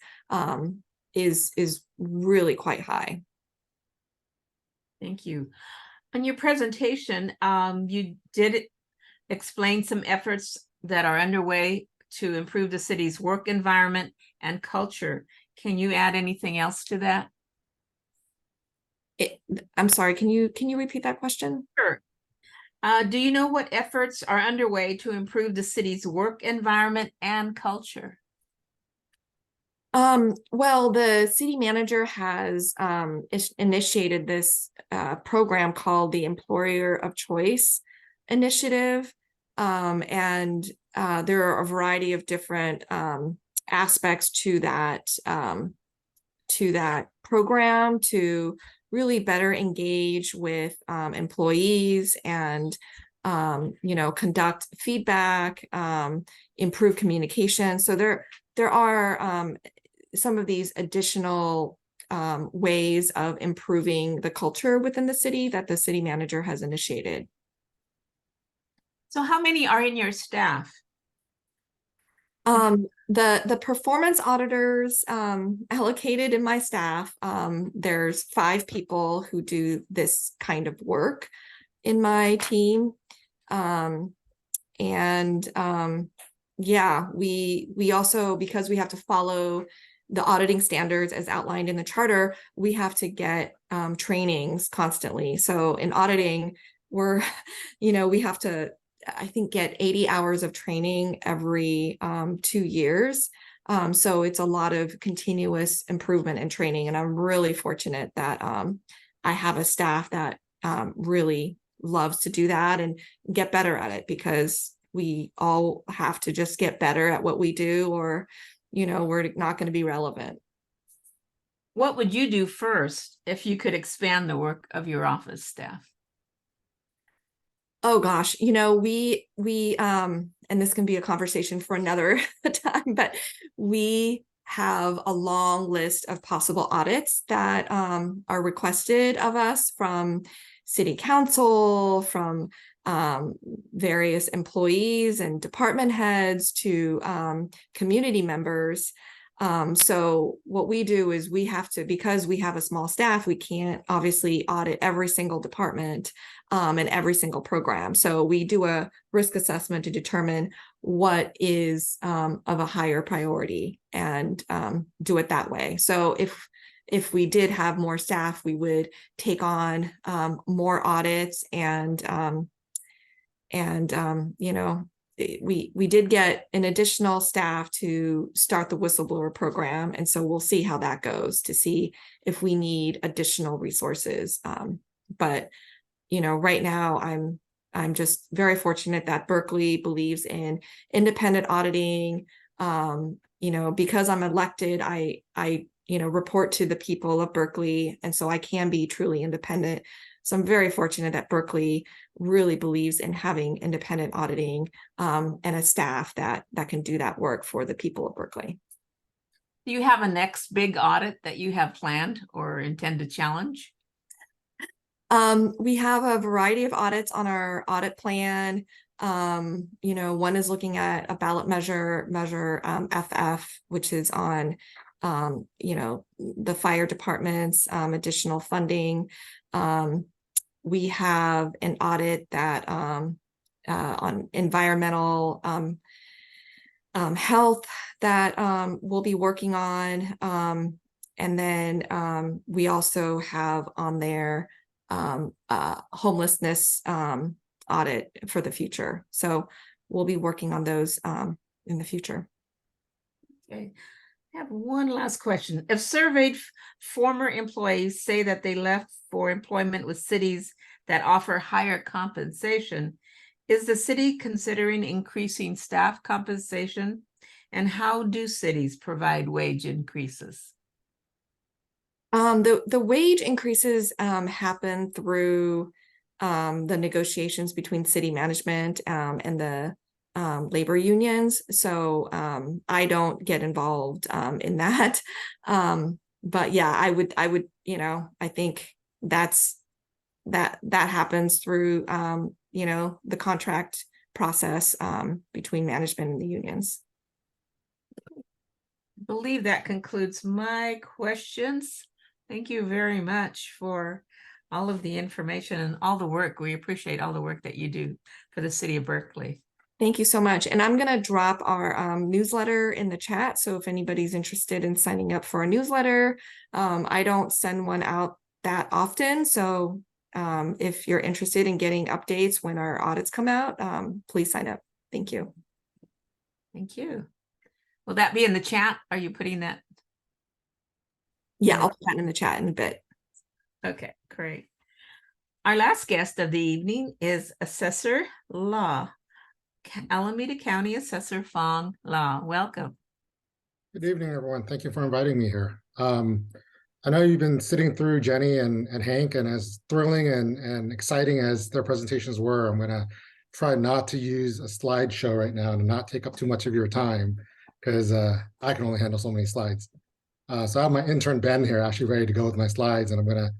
is really quite high. Thank you. On your presentation, you did explain some efforts that are underway to improve the city's work environment and culture. Can you add anything else to that? I'm sorry, can you repeat that question? Sure. Do you know what efforts are underway to improve the city's work environment and culture? Well, the city manager has initiated this program called the Employer of Choice Initiative. And there are a variety of different aspects to that program to really better engage with employees and conduct feedback, improve communication. So there are some of these additional ways of improving the culture within the city that the city manager has initiated. So how many are in your staff? The performance auditors allocated in my staff, there's 5 people who do this kind of work in my team. Yeah, we also, because we have to follow the auditing standards as outlined in the charter, we have to get trainings constantly. So in auditing, we have to, I think, get 80 hours of training every 2 years. So it's a lot of continuous improvement and training. And I'm really fortunate that I have a staff that really loves to do that and get better at it, because we all have to just get better at what we do, or we're not going to be relevant. What would you do first if you could expand the work of your office staff? Oh gosh, we and this can be a conversation for another time, but we have a long list of possible audits that are requested of us from city council, from various employees and department heads to community members. So what we do is we have to, because we have a small staff, we can't obviously audit every single department and every single program. So we do a risk assessment to determine what is of a higher priority and do it that way. So if we did have more staff, we would take on more audits and you know, we did get an additional staff to start the whistleblower program. And so we'll see how that goes to see if we need additional resources. But, you know, right now I'm just very fortunate that Berkeley believes in independent auditing. You know, because I'm elected, I you know, report to the people of Berkeley. And so I can be truly independent. So I'm very fortunate that Berkeley really believes in having independent auditing and a staff that can do that work for the people of Berkeley. Do you have a next big audit that you have planned or intend to challenge? We have a variety of audits on our audit plan. You know, one is looking at a ballot measure FF, which is on, you know, the fire department's additional funding. We have an audit that on environmental health that we'll be working on. And then we also have on there homelessness audit for the future. So we'll be working on those in the future. Okay. I have one last question. If surveyed former employees say that they left for employment with cities that offer higher compensation, is the city considering increasing staff compensation? And how do cities provide wage increases? The wage increases happen through the negotiations between city management and the labor unions. So I don't get involved in that. But yeah, I would, you know, I think that happens through, you know, the contract process between management and the unions. I believe that concludes my questions. Thank you very much for all of the information and all the work. We appreciate all the work that you do for the city of Berkeley. Thank you so much. And I'm going to drop our newsletter in the chat. So if anybody's interested in signing up for a newsletter, I don't send one out that often. So if you're interested in getting updates when our audits come out, please sign up. Thank you. Thank you. Will that be in the chat? Are you putting that? Yeah, I'll put that in the chat in a bit. Okay, great. Our last guest of the evening is Assessor Law, Alameda County Assessor Phong Law. Welcome. Good evening, everyone. Thank you for inviting me here. I know you've been sitting through Jenny and Hank, and as thrilling and exciting as their presentations were, I'm going to try not to use a slideshow right now and not take up too much of your time because I can only handle so many slides. So I have my intern Ben here actually ready to go with my slides, and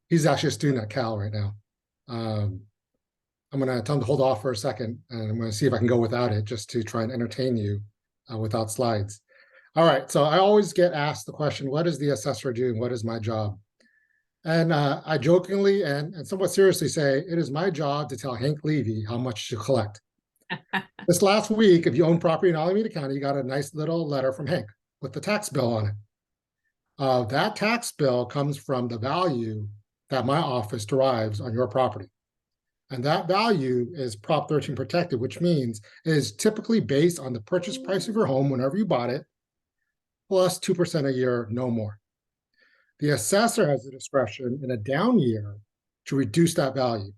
he's actually a student at Cal right now. I'm going to tell him to hold off for a second, and I'm going to see if I can go without it just to try and entertain you without slides. All right, so I always get asked the question, what is the assessor doing? What is my job? And I jokingly and somewhat seriously say, it is my job to tell Hank Levy how much to collect. This last week, if you own property in Alameda County, you got a nice little letter from Hank with the tax bill on it. That tax bill comes from the value that my office derives on your property. And that value is Prop 13 protected, which means it is typically based on the purchase price of your home whenever you bought it, plus 2% a year, no more. The assessor has the discretion in a down year to reduce that value.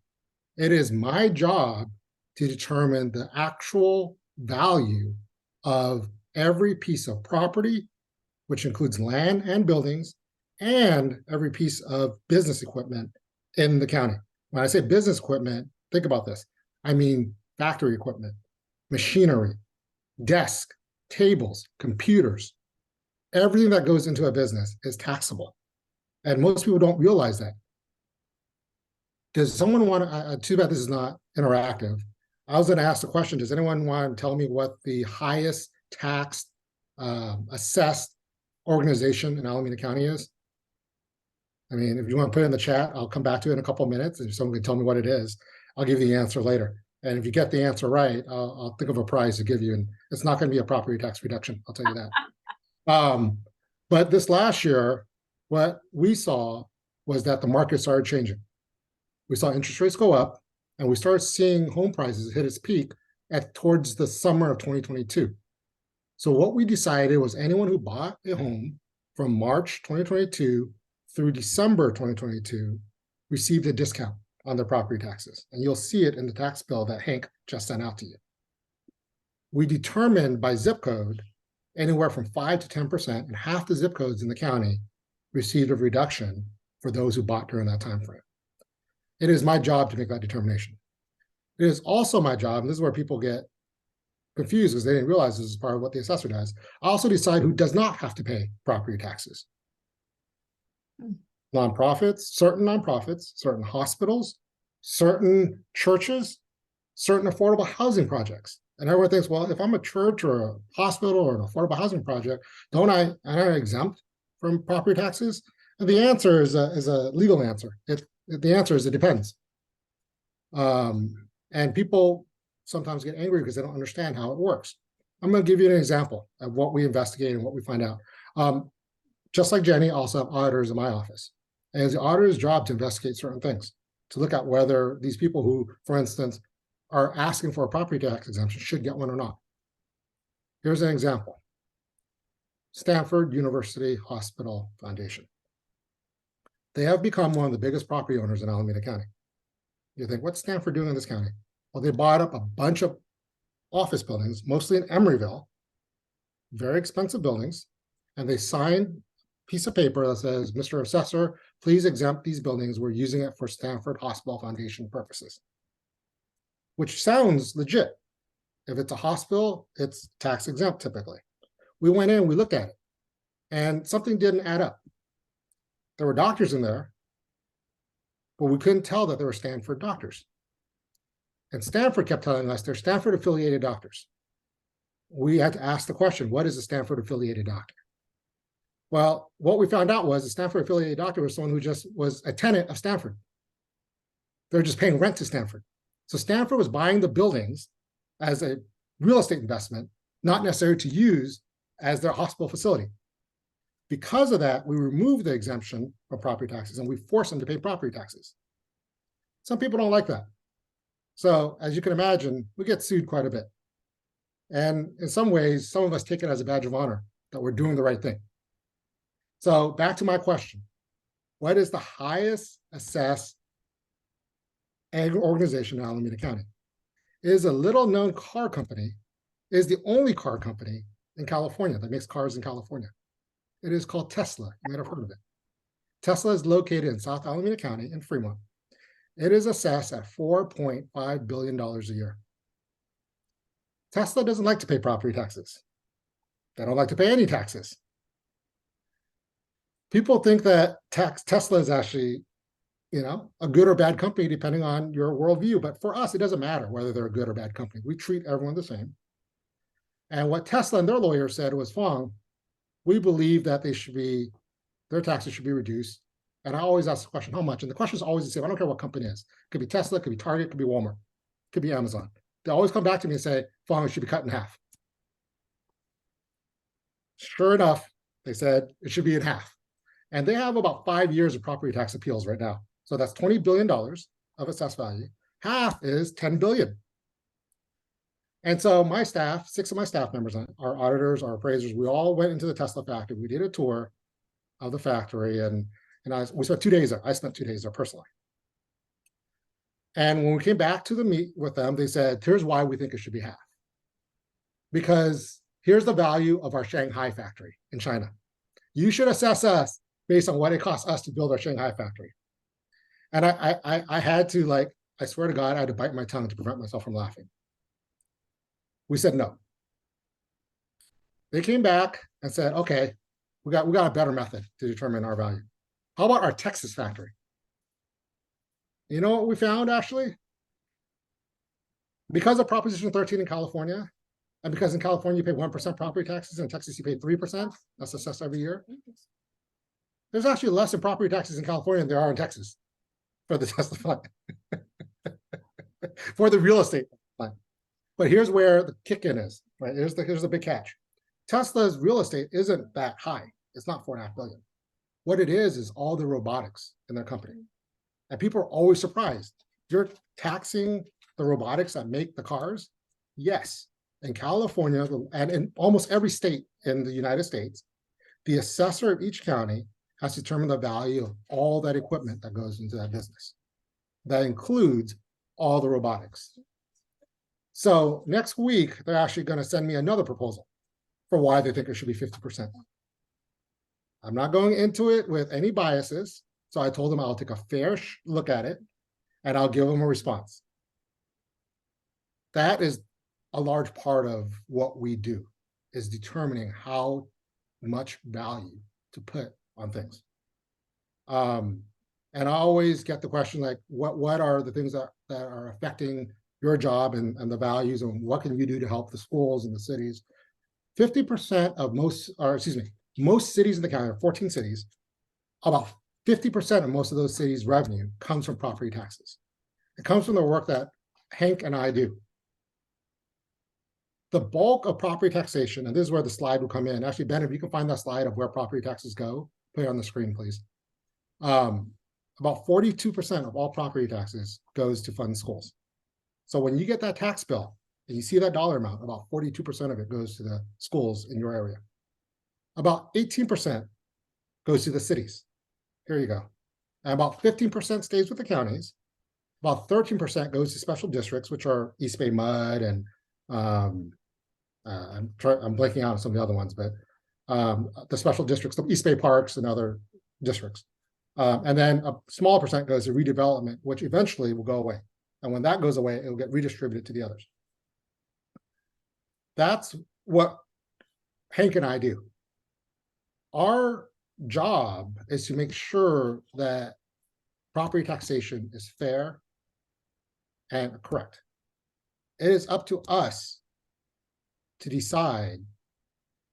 It is my job to determine the actual value of every piece of property, which includes land and buildings, and every piece of business equipment in the county. When I say business equipment, think about this. I mean factory equipment, machinery, desk, tables, computers. Everything that goes into a business is taxable. And most people don't realize that. Does someone want to, too bad this is not interactive. I was going to ask the question, does anyone want to tell me what the highest taxed assessed organization in Alameda County is? I mean, if you want to put it in the chat, I'll come back to it in a couple of minutes. If someone can tell me what it is, I'll give you the answer later. And if you get the answer right, I'll think of a prize to give you. And it's not going to be a property tax reduction, I'll tell you that. But this last year, what we saw was that the market started changing. We saw interest rates go up, and we started seeing home prices hit its peak towards the summer of 2022. So what we decided was anyone who bought a home from March 2022 through December 2022 received a discount on their property taxes. And you'll see it in the tax bill that Hank just sent out to you. We determined by zip code anywhere from 5 to 10%, and half the zip codes in the county received a reduction for those who bought during that time frame. It is my job to make that determination. It is also my job, and this is where people get confused because they didn't realize this is part of what the assessor does. I also decide who does not have to pay property taxes. Nonprofits, certain hospitals, certain churches, certain affordable housing projects. And everyone thinks, well, if I'm a church or a hospital or an affordable housing project, am I exempt from property taxes? And the answer is a legal answer. The answer is it depends. And people sometimes get angry because they don't understand how it works. I'm going to give you an example of what we investigate and what we find out. Just like Jenny, I also have auditors in my office. And it's the auditor's job to investigate certain things, to look at whether these people who, for instance, are asking for a property tax exemption should get one or not. Here's an example. Stanford University Hospital Foundation. They have become one of the biggest property owners in Alameda County. You think, what's Stanford doing in this county? Well, they bought up a bunch of office buildings, mostly in Emeryville, very expensive buildings, and they signed a piece of paper that says, Mr. Assessor, please exempt these buildings. We're using it for Stanford Hospital Foundation purposes, which sounds legit. If it's a hospital, it's tax exempt typically. We went in, we looked at it, and something didn't add up. There were doctors in there, but we couldn't tell that they were Stanford doctors. And Stanford kept telling us they're Stanford affiliated doctors. We had to ask the question, what is a Stanford affiliated doctor? Well, what we found out was a Stanford affiliated doctor was someone who just was a tenant of Stanford. They're just paying rent to Stanford. So Stanford was buying the buildings as a real estate investment, not necessarily to use as their hospital facility. Because of that, we removed the exemption from property taxes and we forced them to pay property taxes. Some people don't like that. So as you can imagine, we get sued quite a bit. And in some ways, some of us take it as a badge of honor that we're doing the right thing. So back to my question. What is the highest assessed ag organization in Alameda County? It is a little known car company. It is the only car company in California that makes cars in California. It is called Tesla. You might have heard of it. Tesla is located in South Alameda County in Fremont. It is assessed at $4.5 billion a year. Tesla doesn't like to pay property taxes. They don't like to pay any taxes. People think that Tesla is actually, a good or bad company depending on your worldview. But for us, it doesn't matter whether they're a good or bad company. We treat everyone the same. And what Tesla and their lawyer said was, Phong, we believe that their taxes should be reduced. And I always ask the question, how much? And the question is always the same. I don't care what company it is. It could be Tesla, it could be Target, it could be Walmart, it could be Amazon. They always come back to me and say, Phong, it should be cut in half. Sure enough, they said it should be in half. And they have about 5 years of property tax appeals right now. So that's $20 billion of assessed value. Half is $10 billion. And so my staff, 6 of my staff members, our auditors, our appraisers, we all went into the Tesla factory. We did a tour of the factory and we spent 2 days there. I spent 2 days there personally. And when we came back to the meet with them, they said, here's why we think it should be half. Because here's the value of our Shanghai factory in China. You should assess us based on what it costs us to build our Shanghai factory. And I had to, I swear to God, I had to bite my tongue to prevent myself from laughing. We said no. They came back and said, okay, we got a better method to determine our value. How about our Texas factory? You know what we found, actually? Because of Proposition 13 in California, and because in California you pay 1% property taxes, in Texas you pay 3%, that's assessed every year. There's actually less in property taxes in California than there are in Texas for the Tesla fund, for the real estate fund. But here's where the kick-in is, right? Here's the big catch. Tesla's real estate isn't that high. It's not $4.5 billion. What it is all the robotics in their company. And people are always surprised. You're taxing the robotics that make the cars? Yes. In California, and in almost every state in the United States, the assessor of each county has to determine the value of all that equipment that goes into that business. That includes all the robotics. So next week, they're actually going to send me another proposal for why they think it should be 50%. I'm not going into it with any biases. So I told them I'll take a fair look at it and I'll give them a response. That is a large part of what we do, is determining how much value to put on things. And I always get the question like, what are the things that are affecting your job and the values, and what can you do to help the schools and the cities? 50% of most cities in the county, 14 cities, about 50% of most of those cities' revenue comes from property taxes. It comes from the work that Hank and I do. The bulk of property taxation, and this is where the slide will come in. Actually, Ben, if you can find that slide of where property taxes go, put it on the screen, please. About 42% of all property taxes goes to fund schools. So when you get that tax bill and you see that dollar amount, about 42% of it goes to the schools in your area. About 18% goes to the cities. Here you go. And about 15% stays with the counties. About 13% goes to special districts, which are East Bay Mud and I'm blanking out on some of the other ones, but the special districts, the East Bay Parks and other districts. And then a small percent goes to redevelopment, which eventually will go away. And when that goes away, it will get redistributed to the others. That's what Hank and I do. Our job is to make sure that property taxation is fair and correct. It is up to us to decide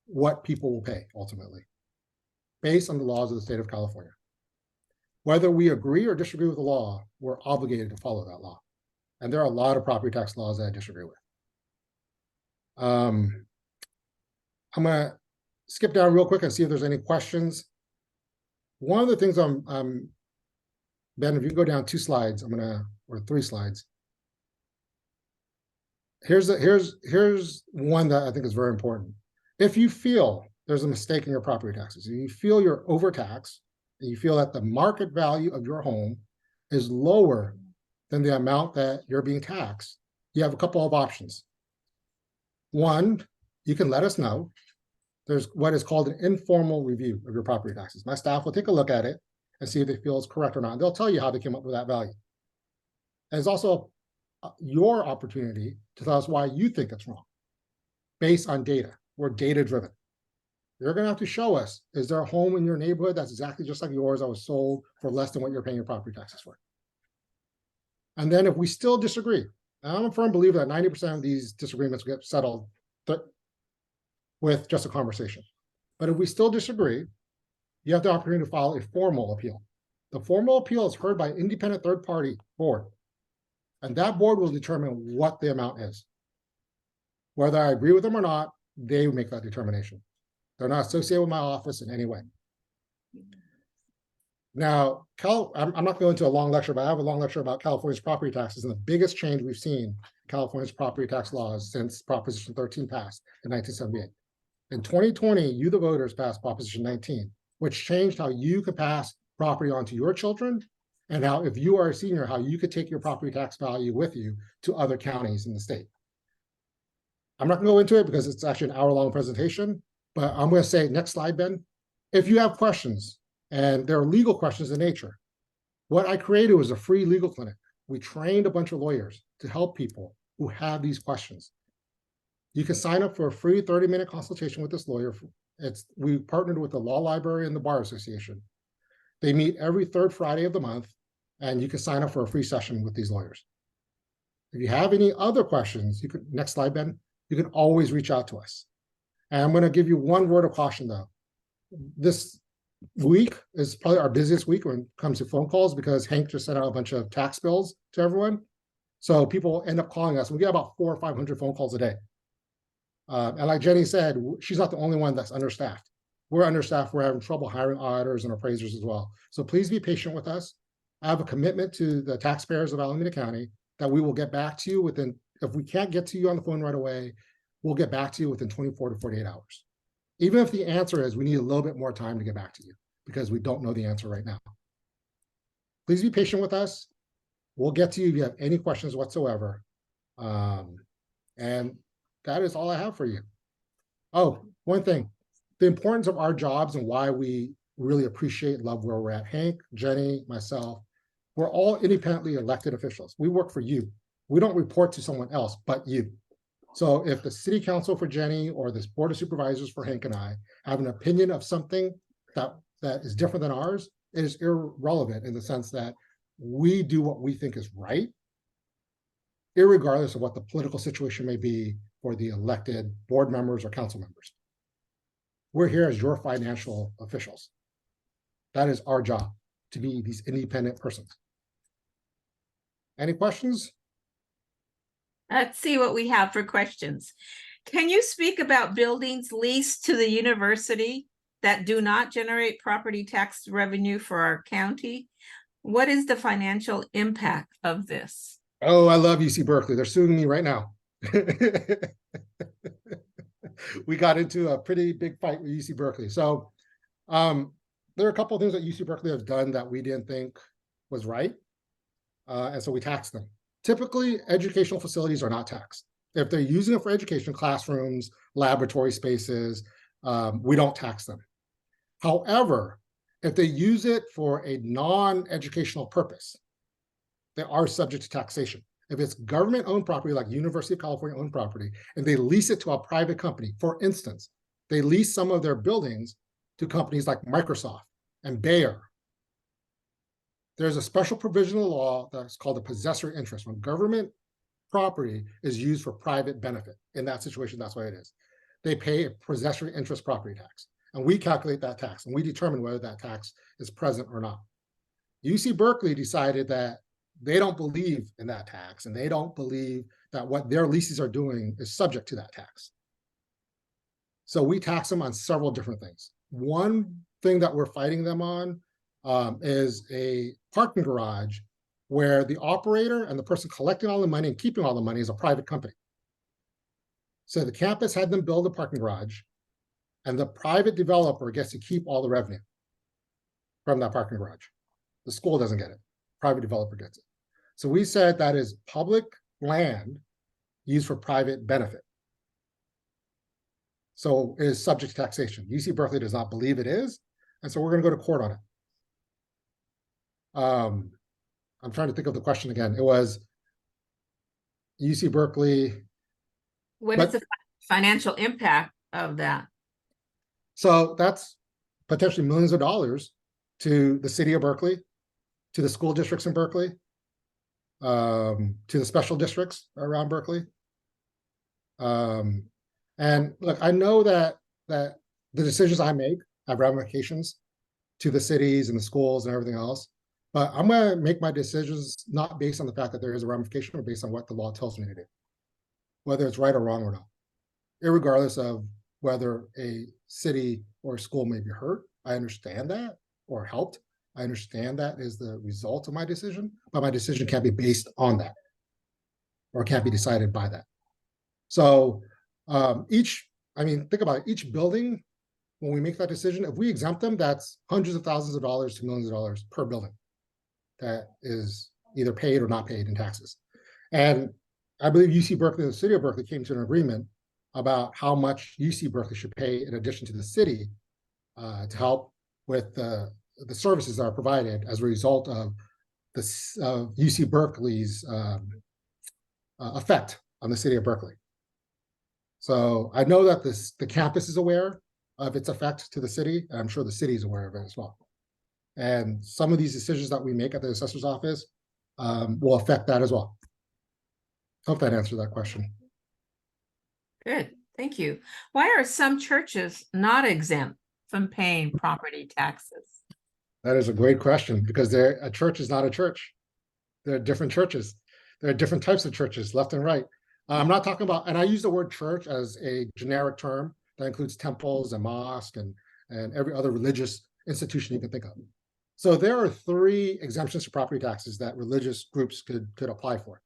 what people will pay ultimately, based on the laws of the state of California. Whether we agree or disagree with the law, we're obligated to follow that law. And there are a lot of property tax laws that I disagree with. I'm gonna skip down real quick and see if there's any questions. One of the things Ben, if you go down 2 slides, or 3 slides. Here's one that I think is very important. If you feel there's a mistake in your property taxes, if you feel you're overtaxed, and you feel that the market value of your home is lower than the amount that you're being taxed, you have a couple of options. One, you can let us know. There's what is called an informal review of your property taxes. My staff will take a look at it and see if they feel it's correct or not. They'll tell you how they came up with that value. And it's also your opportunity to tell us why you think it's wrong, based on data. We're data driven. You're going to have to show us, is there a home in your neighborhood that's exactly just like yours that was sold for less than what you're paying your property taxes for? And then if we still disagree, and I'm a firm believer that 90% of these disagreements get settled with just a conversation. But if we still disagree, you have the opportunity to file a formal appeal. The formal appeal is heard by an independent third-party board. And that board will determine what the amount is. Whether I agree with them or not, they make that determination. They're not associated with my office in any way. Now, I'm not going to a long lecture, but I have a long lecture about California's property taxes and the biggest change we've seen in California's property tax laws since Proposition 13 passed in 1978. In 2020, you, the voters, passed Proposition 19, which changed how you could pass property onto your children, and how, if you are a senior, how you could take your property tax value with you to other counties in the state. I'm not going to go into it because it's actually an hour-long presentation, but I'm going to say, next slide, Ben. If you have questions, and there are legal questions in nature, what I created was a free legal clinic. We trained a bunch of lawyers to help people who have these questions. You can sign up for a free 30-minute consultation with this lawyer. We partnered with the Law Library and the Bar Association. They meet every 3rd Friday of the month, and you can sign up for a free session with these lawyers. If you have any other questions, you could, next slide, Ben, you can always reach out to us. And I'm going to give you one word of caution though. This week is probably our busiest week when it comes to phone calls because Hank just sent out a bunch of tax bills to everyone. So people end up calling us. We get about 400 or 500 phone calls a day. And like Jenny said, she's not the only one that's understaffed. We're understaffed. We're having trouble hiring auditors and appraisers as well. So please be patient with us. I have a commitment to the taxpayers of Alameda County that we will get back to you within, if we can't get to you on the phone right away, we'll get back to you within 24 to 48 hours. Even if the answer is we need a little bit more time to get back to you because we don't know the answer right now. Please be patient with us. We'll get to you if you have any questions whatsoever. And that is all I have for you. Oh, one thing, the importance of our jobs and why we really appreciate and love where we're at. Hank, Jenny, myself, we're all independently elected officials. We work for you. We don't report to someone else but you. So if the city council for Jenny or this board of supervisors for Hank and I have an opinion of something that is different than ours, it is irrelevant in the sense that we do what we think is right, irregardless of what the political situation may be for the elected board members or council members. We're here as your financial officials. That is our job, to be these independent persons. Any questions? Let's see what we have for questions. Can you speak about buildings leased to the university that do not generate property tax revenue for our county? What is the financial impact of this? Oh, I love UC Berkeley. They're suing me right now. We got into a pretty big fight with UC Berkeley. So there are a couple of things that UC Berkeley has done that we didn't think was right. And so we taxed them. Typically, educational facilities are not taxed. If they're using it for education, classrooms, laboratory spaces, we don't tax them. However, if they use it for a non-educational purpose, they are subject to taxation. If it's government-owned property, like University of California-owned property, and they lease it to a private company, for instance, they lease some of their buildings to companies like Microsoft and Bayer. There's a special provision of the law that's called the possessory interest. When government property is used for private benefit, in that situation, that's what it is. They pay a possessory interest property tax, and we calculate that tax, and we determine whether that tax is present or not. UC Berkeley decided that they don't believe in that tax, and they don't believe that what their leases are doing is subject to that tax. So we tax them on several different things. One thing that we're fighting them on is a parking garage where the operator and the person collecting all the money and keeping all the money is a private company. So the campus had them build a parking garage, and the private developer gets to keep all the revenue from that parking garage. The school doesn't get it. Private developer gets it. So we said that is public land used for private benefit. So it is subject to taxation. UC Berkeley does not believe it is, and so we're going to go to court on it. I'm trying to think of the question again. It was UC Berkeley. What is the financial impact of that? So that's potentially millions of dollars to the city of Berkeley, to the school districts in Berkeley, to the special districts around Berkeley. And look, I know that the decisions I make have ramifications to the cities and the schools and everything else, but I'm going to make my decisions not based on the fact that there is a ramification, but based on what the law tells me to do, whether it's right or wrong or not, irregardless of whether a city or a school may be hurt. I understand that, or helped. I understand that is the result of my decision, but my decision can't be based on that, or can't be decided by that. So think about it, each building, when we make that decision, if we exempt them, that's hundreds of thousands of dollars to millions of dollars per building that is either paid or not paid in taxes. And I believe UC Berkeley and the city of Berkeley came to an agreement about how much UC Berkeley should pay in addition to the city to help with the services that are provided as a result of UC Berkeley's effect on the city of Berkeley. So I know that the campus is aware of its effect to the city, and I'm sure the city is aware of it as well. And some of these decisions that we make at the assessor's office will affect that as well. Hope that answered that question. Good, thank you. Why are some churches not exempt from paying property taxes? That is a great question, because a church is not a church. There are different churches. There are different types of churches, left and right. I'm not talking about, and I use the word church as a generic term that includes temples and mosques and every other religious institution you can think of. So there are 3 exemptions for property taxes that religious groups could apply for: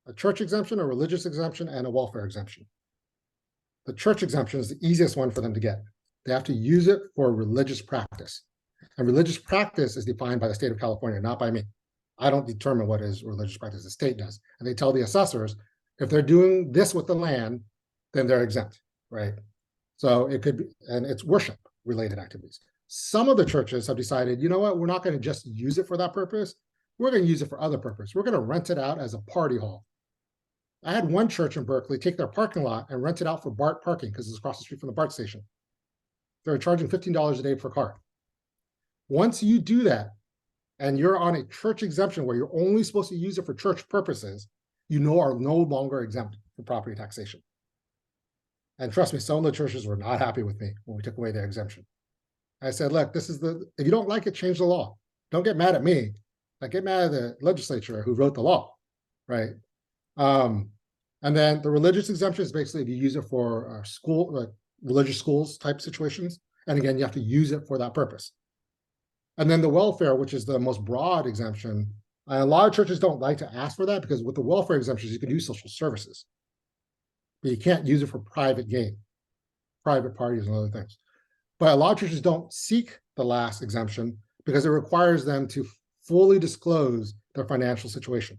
a church exemption, a religious exemption, and a welfare exemption. The church exemption is the easiest one for them to get. They have to use it for religious practice. And religious practice is defined by the state of California, not by me. I don't determine what is religious practice, the state does. And they tell the assessors, if they're doing this with the land, then they're exempt, right? So it could be, and it's worship related activities. Some of the churches have decided, you know what, we're not going to just use it for that purpose. We're going to use it for other purpose. We're going to rent it out as a party hall. I had one church in Berkeley take their parking lot and rent it out for BART parking because it's across the street from the BART station. They were charging $15 a day per car. Once you do that, and you're on a church exemption where you're only supposed to use it for church purposes, you are no longer exempt from property taxation. And trust me, some of the churches were not happy with me when we took away their exemption. I said, look, if you don't like it, change the law. Don't get mad at me. Like, get mad at the legislature who wrote the law, right? And then the religious exemption is basically if you use it for religious schools type situations. And again, you have to use it for that purpose. And then the welfare, which is the most broad exemption, a lot of churches don't like to ask for that because with the welfare exemptions, you can do social services, but you can't use it for private gain, private parties and other things. But a lot of churches don't seek the last exemption because it requires them to fully disclose their financial situation.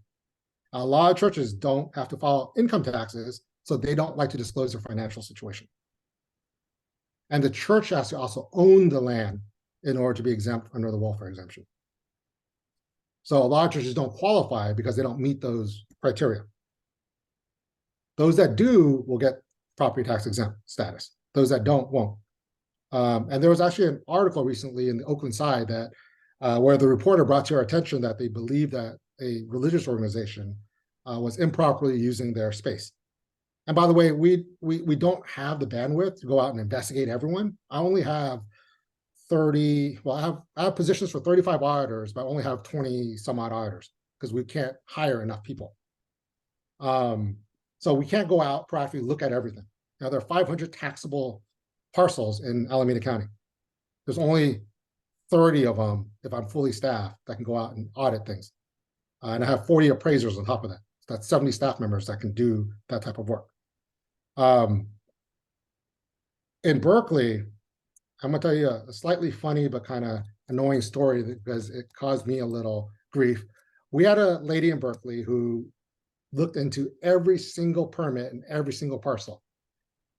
A lot of churches don't have to file income taxes, so they don't like to disclose their financial situation. And the church has to also own the land in order to be exempt under the welfare exemption. So a lot of churches don't qualify because they don't meet those criteria. Those that do will get property tax exempt status. Those that don't won't. And there was actually an article recently in the Oakland Side that where the reporter brought to our attention that they believe that a religious organization was improperly using their space. And by the way, we don't have the bandwidth to go out and investigate everyone. I only have 30, well, I have positions for 35 auditors, but I only have 20 some odd auditors because we can't hire enough people. So we can't go out proactively look at everything. Now there are 500 taxable parcels in Alameda County. There's only 30 of them, if I'm fully staffed, that can go out and audit things. And I have 40 appraisers on top of that. So that's 70 staff members that can do that type of work. In Berkeley, I'm gonna tell you a slightly funny but kind of annoying story because it caused me a little grief. We had a lady in Berkeley who looked into every single permit and every single parcel.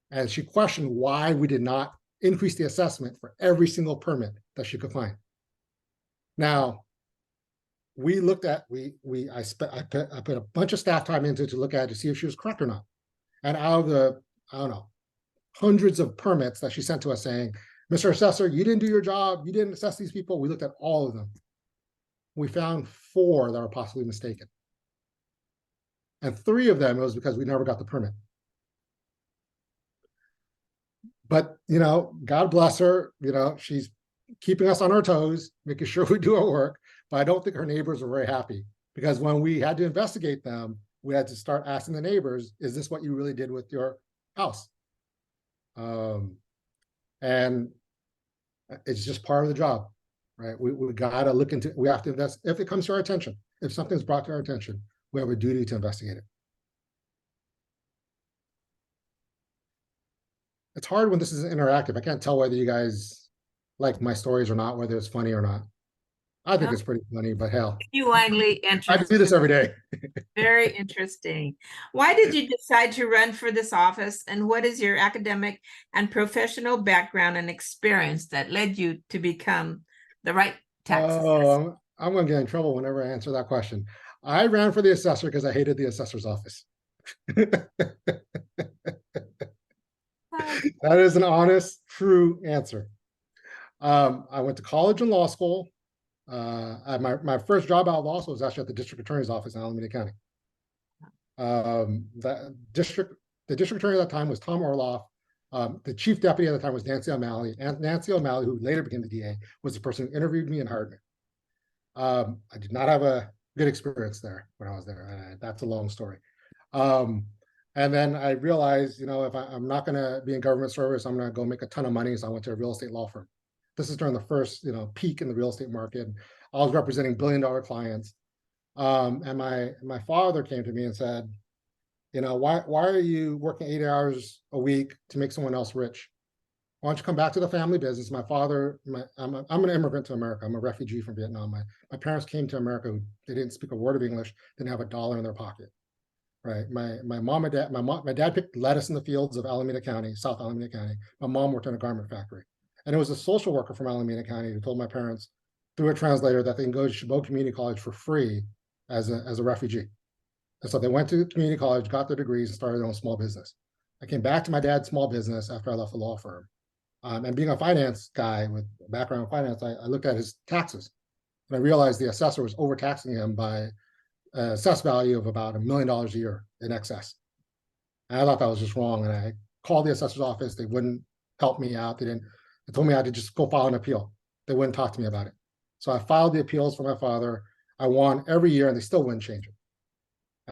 And she questioned why we did not increase the assessment for every single permit that she could find. Now, we looked at, I put a bunch of staff time into it to look at it to see if she was correct or not. And out of the, I don't know, hundreds of permits that she sent to us saying, Mr. Assessor, you didn't do your job, you didn't assess these people, we looked at all of them. We found 4 that were possibly mistaken. And 3 of them, it was because we never got the permit. But, you know, God bless her, you know, she's keeping us on our toes, making sure we do our work. But I don't think her neighbors were very happy because when we had to investigate them, we had to start asking the neighbors, is this what you really did with your house? And it's just part of the job, right? We got to look into, we have to invest, if it comes to our attention, if something's brought to our attention, we have a duty to investigate it. It's hard when this is interactive. I can't tell whether you guys like my stories or not, whether it's funny or not. I think it's pretty funny, but hell. Genuinely I interesting. do this every day. Very interesting. Why did you decide to run for this office, and what is your academic and professional background and experience that led you to become the right tax assessor? Oh, I'm going to get in trouble whenever I answer that question. I ran for the assessor because I hated the assessor's office. That is an honest, true answer. I went to college and law school. My first job out of law school was actually at the district attorney's office in Alameda County. The district attorney at that time was Tom Orloff. The chief deputy at the time was Nancy O'Malley, and Nancy O'Malley, who later became the DA, was the person who interviewed me and hired me. I did not have a good experience there when I was there. That's a long story. And then I realized, you know, if I'm not going to be in government service, I'm going to go make a ton of money. So I went to a real estate law firm. This is during the first, you know, peak in the real estate market. I was representing billion-dollar clients. And my father came to me and said, you know, why are you working 80 hours a week to make someone else rich? Why don't you come back to the family business? My father, I'm an immigrant to America. I'm a refugee from Vietnam. My parents came to America. They didn't speak a word of English, didn't have a dollar in their pocket. Right. My mom and dad, my dad picked lettuce in the fields of Alameda County, South Alameda County. My mom worked in a garment factory. And it was a social worker from Alameda County who told my parents through a translator that they can go to Chabot Community College for free as a refugee. And so they went to community college, got their degrees, and started their own small business. I came back to my dad's small business after I left the law firm. And being a finance guy with a background in finance, I looked at his taxes. And I realized the assessor was overtaxing him by assessed value of about $1 million a year in excess. And I thought that was just wrong. And I called the assessor's office. They wouldn't help me out. They told me I had to just go file an appeal. They wouldn't talk to me about it. So I filed the appeals for my father. I won every year and they still wouldn't change it.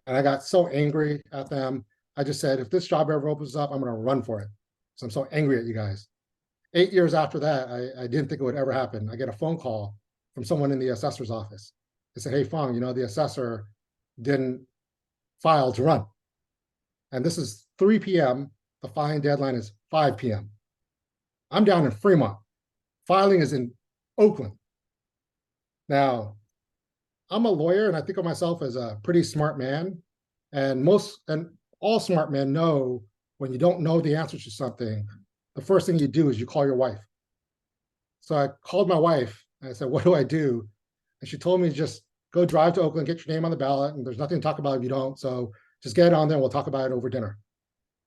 And I got so angry at them. I just said, if this job ever opens up, I'm going to run for it. So I'm so angry at you guys. 8 years after that, I didn't think it would ever happen. I get a phone call from someone in the assessor's office. They said, hey, Phong, you know, the assessor didn't file to run. And this is 3 p.m. The filing deadline is 5 p.m. I'm down in Fremont. Filing is in Oakland. Now, I'm a lawyer and I think of myself as a pretty smart man. And all smart men know when you don't know the answer to something, the first thing you do is you call your wife. So I called my wife and I said, what do I do? And she told me just go drive to Oakland, get your name on the ballot, and there's nothing to talk about if you don't. So just get it on there and we'll talk about it over dinner.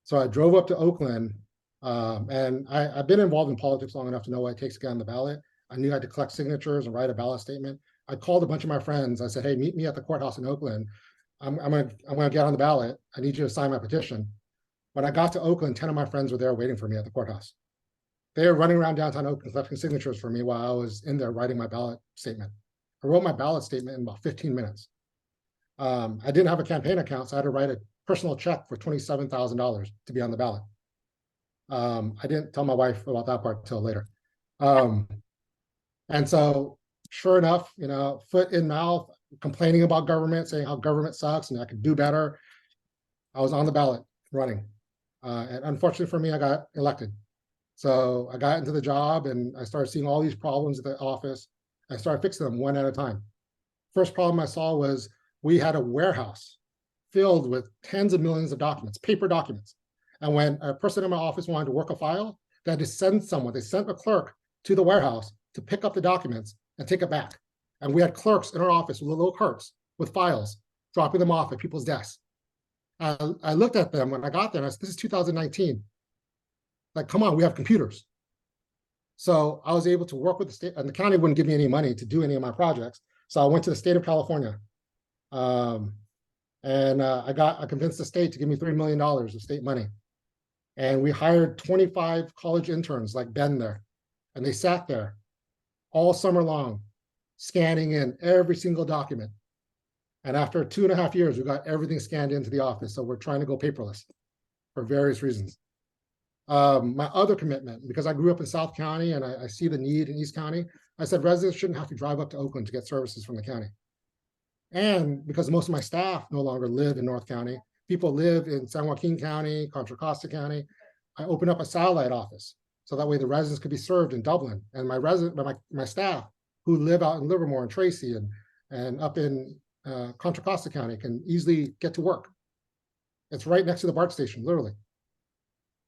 So I drove up to Oakland, and I've been involved in politics long enough to know what it takes to get on the ballot. I knew I had to collect signatures and write a ballot statement. I called a bunch of my friends. I said, hey, meet me at the courthouse in Oakland. I'm gonna get on the ballot. I need you to sign my petition. When I got to Oakland, 10 of my friends were there waiting for me at the courthouse. They were running around downtown Oakland collecting signatures for me while I was in there writing my ballot statement. I wrote my ballot statement in about 15 minutes. I didn't have a campaign account, so I had to write a personal check for $27,000 to be on the ballot. I didn't tell my wife about that part until later. And so sure enough, you know, foot in mouth, complaining about government, saying how government sucks and I could do better. I was on the ballot running. And unfortunately for me, I got elected. So I got into the job and I started seeing all these problems at the office. I started fixing them one at a time. First problem I saw was we had a warehouse filled with tens of millions of documents, paper documents. And when a person in my office wanted to work a file, they had to send someone, they sent a clerk to the warehouse to pick up the documents and take it back. And we had clerks in our office with little carts with files, dropping them off at people's desks. I looked at them when I got there and I said, this is 2019. Like, come on, we have computers. So I was able to work with the state, and the county wouldn't give me any money to do any of my projects. So I went to the state of California. I convinced the state to give me $3 million of state money. And we hired 25 college interns like Ben there. And they sat there all summer long, scanning in every single document. And after 2.5 years, we got everything scanned into the office. So we're trying to go paperless for various reasons. My other commitment, because I grew up in South County and I see the need in East County, I said residents shouldn't have to drive up to Oakland to get services from the county. And because most of my staff no longer live in North County, people live in San Joaquin County, Contra Costa County, I opened up a satellite office. So that way the residents could be served in Dublin. And my staff who live out in Livermore and Tracy and up in Contra Costa County can easily get to work. It's right next to the BART station, literally.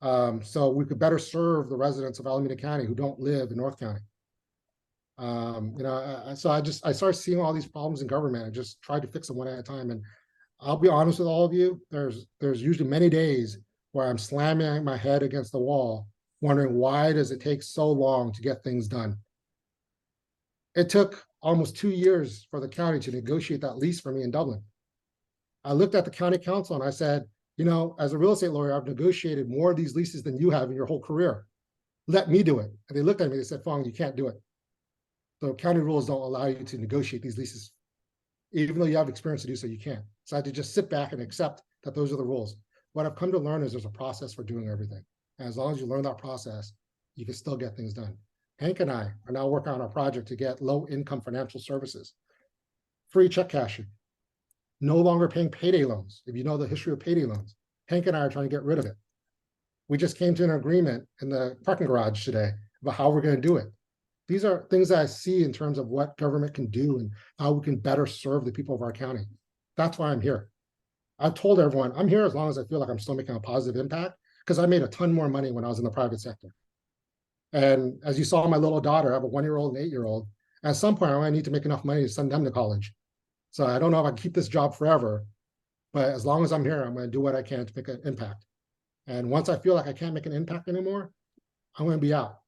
So we could better serve the residents of Alameda County who don't live in North County. So I started seeing all these problems in government and just tried to fix them one at a time. And I'll be honest with all of you, there's usually many days where I'm slamming my head against the wall, wondering why does it take so long to get things done? It took almost 2 years for the county to negotiate that lease for me in Dublin. I looked at the county council and I said, you know, as a real estate lawyer, I've negotiated more of these leases than you have in your whole career. Let me do it. And they looked at me, they said, Phong, you can't do it. The county rules don't allow you to negotiate these leases. Even though you have experience to do so, you can't. So I had to just sit back and accept that those are the rules. What I've come to learn is there's a process for doing everything. And as long as you learn that process, you can still get things done. Hank and I are now working on a project to get low-income financial services, free check cashing, no longer paying payday loans. If you know the history of payday loans, Hank and I are trying to get rid of it. We just came to an agreement in the parking garage today about how we're going to do it. These are things that I see in terms of what government can do and how we can better serve the people of our county. That's why I'm here. I've told everyone I'm here as long as I feel like I'm still making a positive impact, because I made a ton more money when I was in the private sector. And as you saw my little daughter, I have a 1-year-old and 8-year-old. At some point, I need to make enough money to send them to college. So I don't know if I can keep this job forever, but as long as I'm here, I'm going to do what I can to make an impact. And once I feel like I can't make an impact anymore, I'm going to be out,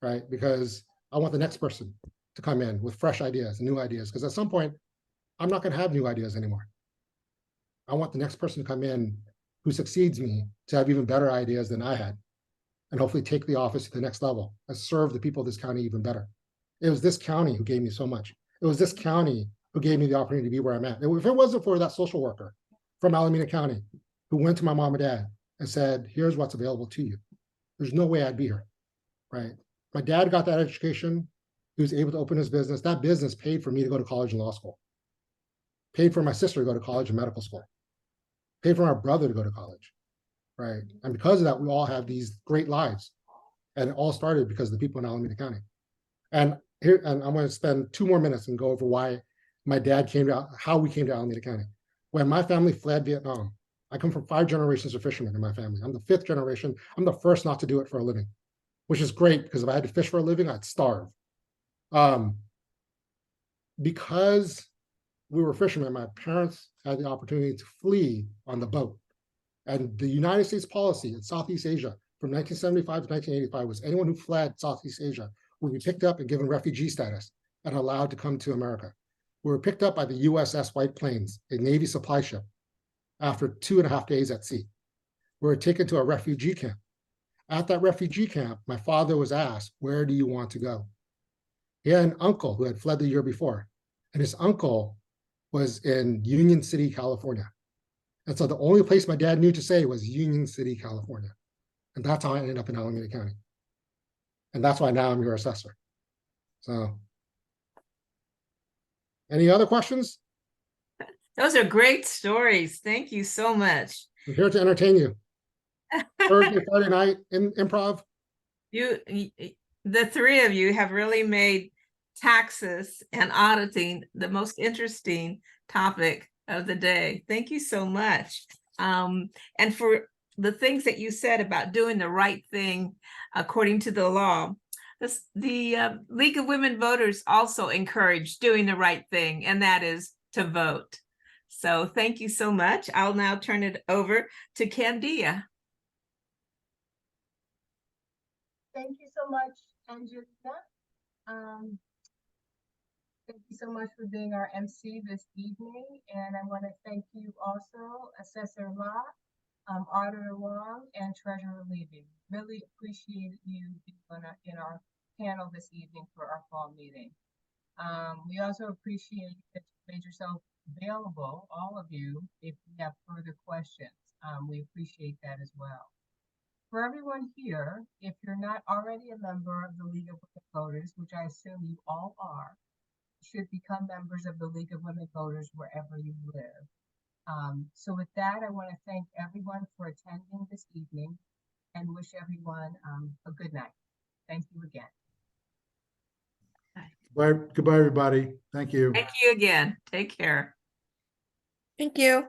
right? Because I want the next person to come in with fresh ideas and new ideas. Because at some point, I'm not going to have new ideas anymore. I want the next person to come in who succeeds me to have even better ideas than I had, and hopefully take the office to the next level and serve the people of this county even better. It was this county who gave me so much. It was this county who gave me the opportunity to be where I'm at. If it wasn't for that social worker from Alameda County who went to my mom and dad and said, here's what's available to you, there's no way I'd be here, right? My dad got that education. He was able to open his business. That business paid for me to go to college and law school, paid for my sister to go to college and medical school, paid for my brother to go to college, right? And because of that, we all have these great lives. And it all started because of the people in Alameda County. And here, and I'm going to spend 2 more minutes and go over why my dad came to, how we came to Alameda County. When my family fled Vietnam, I come from 5 generations of fishermen in my family. I'm the 5th generation. I'm the first not to do it for a living, which is great because if I had to fish for a living, I'd starve. Because we were fishermen, my parents had the opportunity to flee on the boat. And the United States policy in Southeast Asia from 1975 to 1985 was anyone who fled Southeast Asia would be picked up and given refugee status and allowed to come to America. We were picked up by the USS White Plains, a Navy supply ship, after 2.5 days at sea. We were taken to a refugee camp. At that refugee camp, my father was asked, where do you want to go? He had an uncle who had fled the year before, and his uncle was in Union City, California. And so the only place my dad knew to say was Union City, California. And that's how I ended up in Alameda County. And that's why now I'm your assessor. So, any other questions? Those are great stories. Thank you so much. I'm here to entertain you. Thursday, Friday night, improv. The 3 of you have really made taxes and auditing the most interesting topic of the day. Thank you so much. And for the things that you said about doing the right thing according to the law, the League of Women Voters also encourage doing the right thing, and that is to vote. So thank you so much. I'll now turn it over to Candia. Thank you so much, Angelina. Thank you so much for being our MC this evening. And I want to thank you also, Assessor Auditor Wong, and Treasurer Levy. Really appreciate you being in our panel this evening for our fall meeting. We also appreciate that you made yourself available, all of you, if you have further questions. We appreciate that as well. For everyone here, if you're not already a member of the League of Women Voters, which I assume you all are, you should become members of the League of Women Voters wherever you live. So with that, I want to thank everyone for attending this evening and wish everyone a good night. Thank you again. Goodbye, everybody. Thank you. Thank you again. Take care. Thank you.